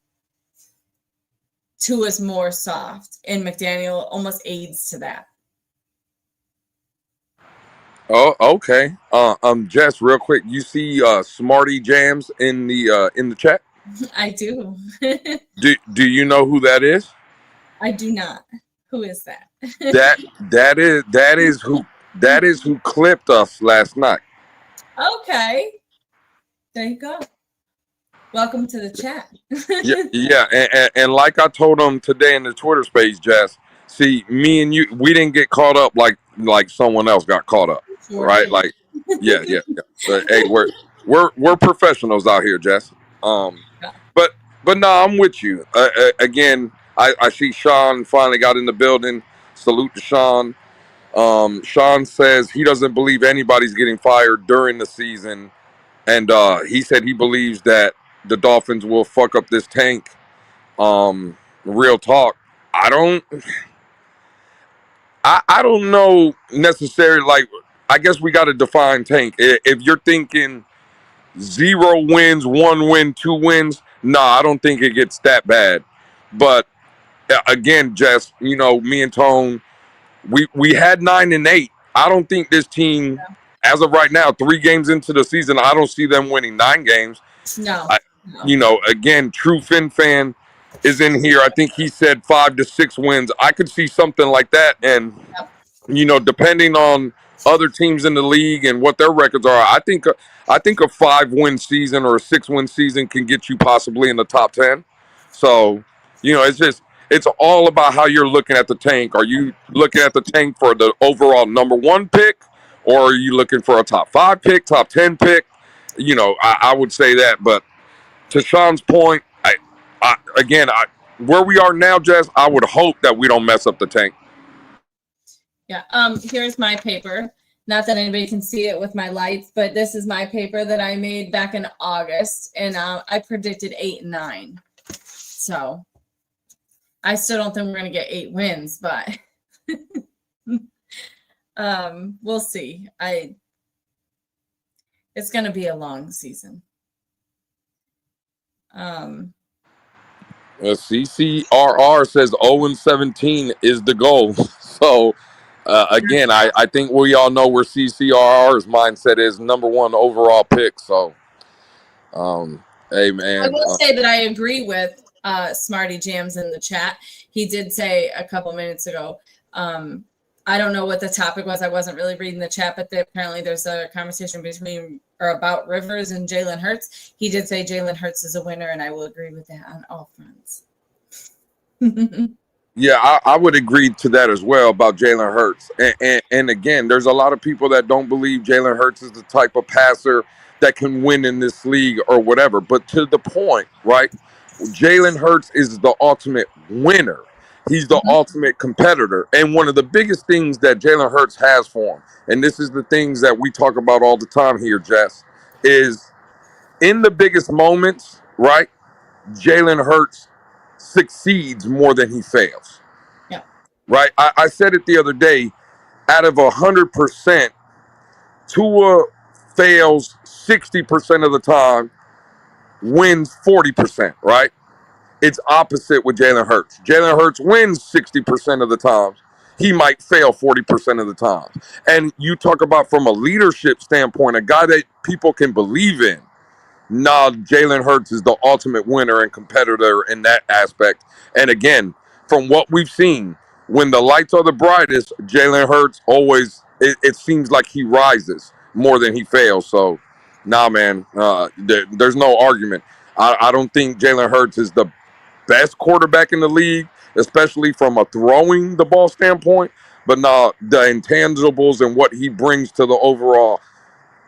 Tua's more soft, and McDaniel almost aids to that. oh, okay. Jess, real quick, you see Smarty Jams in the chat? I do. Do you know who that is? I do not. Who is that? that is who clipped us last night. Okay. There you go. Welcome to the chat. Yeah, and like I told them today in the Twitter space, Jess. See, me and you, we didn't get caught up like someone else got caught up, Sure right? did. Like, yeah. But, hey, we're professionals out here, Jess. But no, I'm with you. Again, I see Sean finally got in the building. Salute to Sean. Sean says he doesn't believe anybody's getting fired during the season, and he said he believes that the Dolphins will fuck up this tank. Real talk. I don't know necessarily. Like, I guess we got to define tank. If you're thinking 0 wins, 1 win, 2 wins, I don't think it gets that bad. But again, Jess, me and Tone, we had 9 and 8. I don't think this team, as of right now, 3 games into the season, I don't see them winning 9 games. No. Again, true Fin fan is in here. I think he said 5 to 6 wins. I could see something like that. And, depending on other teams in the league and what their records are, I think a 5-win season or a 6-win season can get you possibly in the top 10. So, it's all about how you're looking at the tank. Are you looking at the tank for the overall number 1 pick, or are you looking for a top 5 pick, top 10 pick? I would say that. But to Sean's point, where we are now, Jess, I would hope that we don't mess up the tank. Yeah. Here's my paper. Not that anybody can see it with my lights, but this is my paper that I made back in August, and I predicted 8 and 9. So I still don't think we're going to get 8 wins, but we'll see. It's going to be a long season. CCRR says 0-17 is the goal. So, again, I think we all know where CCRR's mindset is, number 1 overall pick. So, hey, man. I will say that I agree with Smarty Jams in the chat. He did say a couple minutes ago, I don't know what the topic was. I wasn't really reading the chat, but apparently there's a conversation between or about Rivers and Jalen Hurts. He did say Jalen Hurts is a winner, and I will agree with that on all fronts. Yeah, I would agree to that as well about Jalen Hurts. And again, there's a lot of people that don't believe Jalen Hurts is the type of passer that can win in this league or whatever. But to the point, right? Jalen Hurts is the ultimate winner. He's the ultimate competitor. And one of the biggest things that Jalen Hurts has for him, and this is the things that we talk about all the time here, Jess, is in the biggest moments, right? Jalen Hurts succeeds more than he fails. Yeah. Right? I said it the other day. Out of 100%, Tua fails 60% of the time, wins 40%. Right? It's opposite with Jalen Hurts. Jalen Hurts wins 60% of the times. He might fail 40% of the time. And you talk about from a leadership standpoint, a guy that people can believe in. Nah, Jalen Hurts is the ultimate winner and competitor in that aspect. And again, from what we've seen, when the lights are the brightest, Jalen Hurts always, it seems like he rises more than he fails. So, nah, man, there's no argument. I don't think Jalen Hurts is the best quarterback in the league, especially from a throwing the ball standpoint. But nah, the intangibles and what he brings to the overall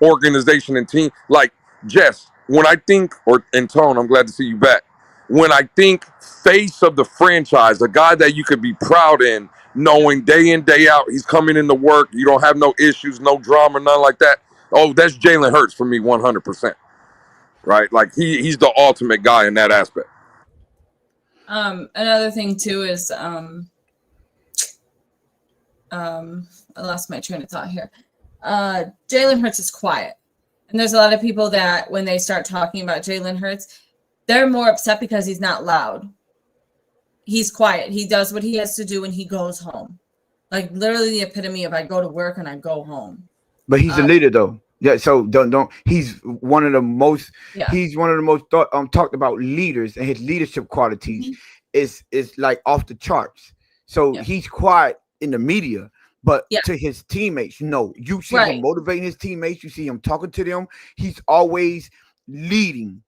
organization and team. Like, Jess, when I think, and Tone, I'm glad to see you back. When I think face of the franchise, a guy that you could be proud in, knowing day in, day out, he's coming into work, you don't have no issues, no drama, nothing like that. Oh, that's Jalen Hurts for me 100%. Right? Like, he's the ultimate guy in that aspect. Another thing, too, is I lost my train of thought here. Jalen Hurts is quiet. And there's a lot of people that when they start talking about Jalen Hurts, they're more upset because he's not loud. He's quiet. He does what he has to do and he goes home. Like literally the epitome of I go to work and I go home. But he's a leader though. Yeah, so don't he's one of the most talked about leaders, and his leadership qualities is like off the charts. So he's quiet in the media, but to his teammates, no. You see him motivating his teammates, you see him talking to them. He's always leading.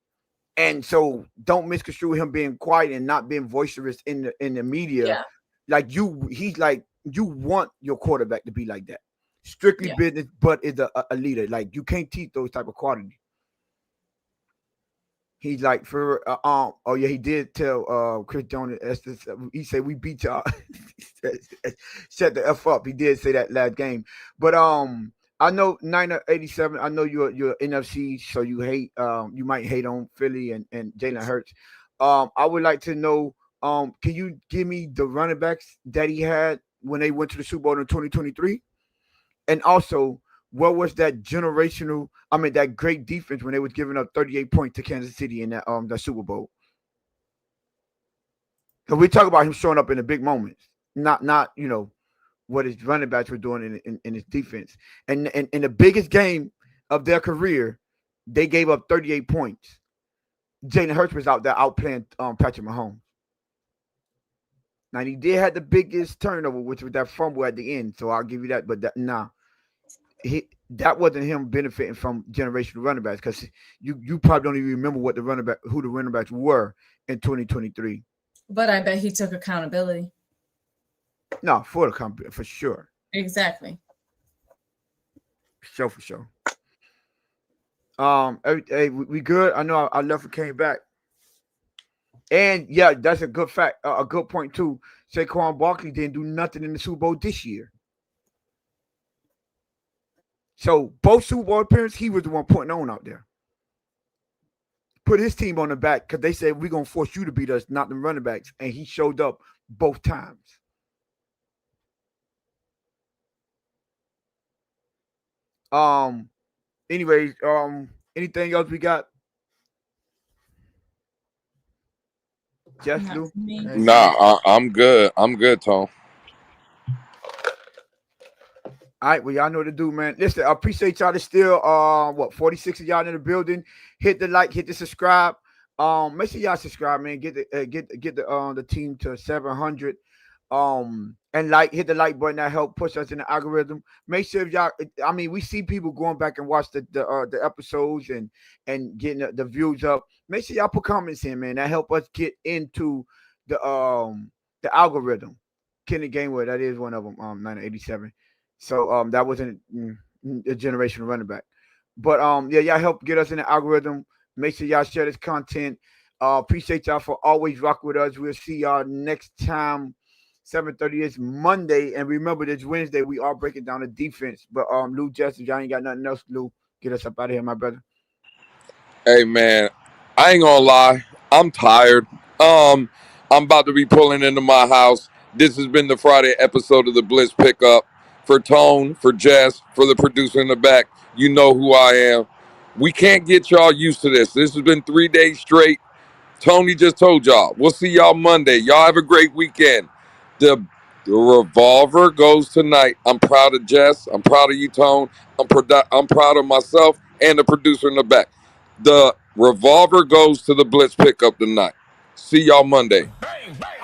And so don't misconstrue him being quiet and not being boisterous in the media. Yeah. Like he's like you want your quarterback to be like that. Strictly business, but is a leader. Like you can't teach those type of qualities. He's like for he did tell Chris Jones. He said we beat y'all. Shut the F up. He did say that last game. But I know Niner 87. I know you're NFC, so you hate you might hate on Philly and Jalen Hurts. I would like to know can you give me the running backs that he had when they went to the Super Bowl in 2023? And also, what was that that great defense when they was giving up 38 points to Kansas City in that Super Bowl? Because we talk about him showing up in the big moments, not what his running backs were doing in his defense. And in the biggest game of their career, they gave up 38 points. Jalen Hurts was out there outplaying Patrick Mahomes. Now, he did have the biggest turnover, which was that fumble at the end. So I'll give you that. But that wasn't him benefiting from generational running backs, because you probably don't even remember who the running backs were in 2023. But I bet he took accountability. No, for sure. Exactly. For sure. Hey, we good? I know I left and came back. And yeah, that's a good fact, a good point too. Saquon Barkley didn't do nothing in the Super Bowl this year. So both Super Bowl appearances, he was the one putting on out there. Put his team on the back because they said we're gonna force you to beat us, not the running backs, and he showed up both times. Anyways, anything else we got? Just Lou? Nah, I'm good. I'm good, Tom. All right, well, y'all know what to do, man. Listen, I appreciate y'all. There's still 46 of y'all in the building. Hit the like, hit the subscribe. Make sure y'all subscribe, man. Get the team to 700. And hit the like button. That help push us in the algorithm. Make sure if y'all, we see people going back and watch the episodes and getting the views up. Make sure y'all put comments in, man. That help us get into the the algorithm. Kenny Gainwell, that is one of them. 987. So that wasn't a generational running back. But yeah, y'all help get us in the algorithm. Make sure y'all share this content. Appreciate y'all for always rocking with us. We'll see y'all next time. 7:30 is Monday, and remember this Wednesday we are breaking down the defense. But Lou, Justin, y'all ain't got nothing else. Lou, get us up out of here, my brother. Hey man, I ain't gonna lie, I'm tired. I'm about to be pulling into my house. This has been the Friday episode of the Blitz Pickup. For Tone, for Jess, for the producer in the back, you know who I am. We can't get y'all used to this. This has been 3 days straight. Tony just told y'all. We'll see y'all Monday. Y'all have a great weekend. The revolver goes tonight. I'm proud of Jess. I'm proud of you, Tone. I'm proud of myself and the producer in the back. The revolver goes to the Blitz Pickup tonight. See y'all Monday. Bang, bang.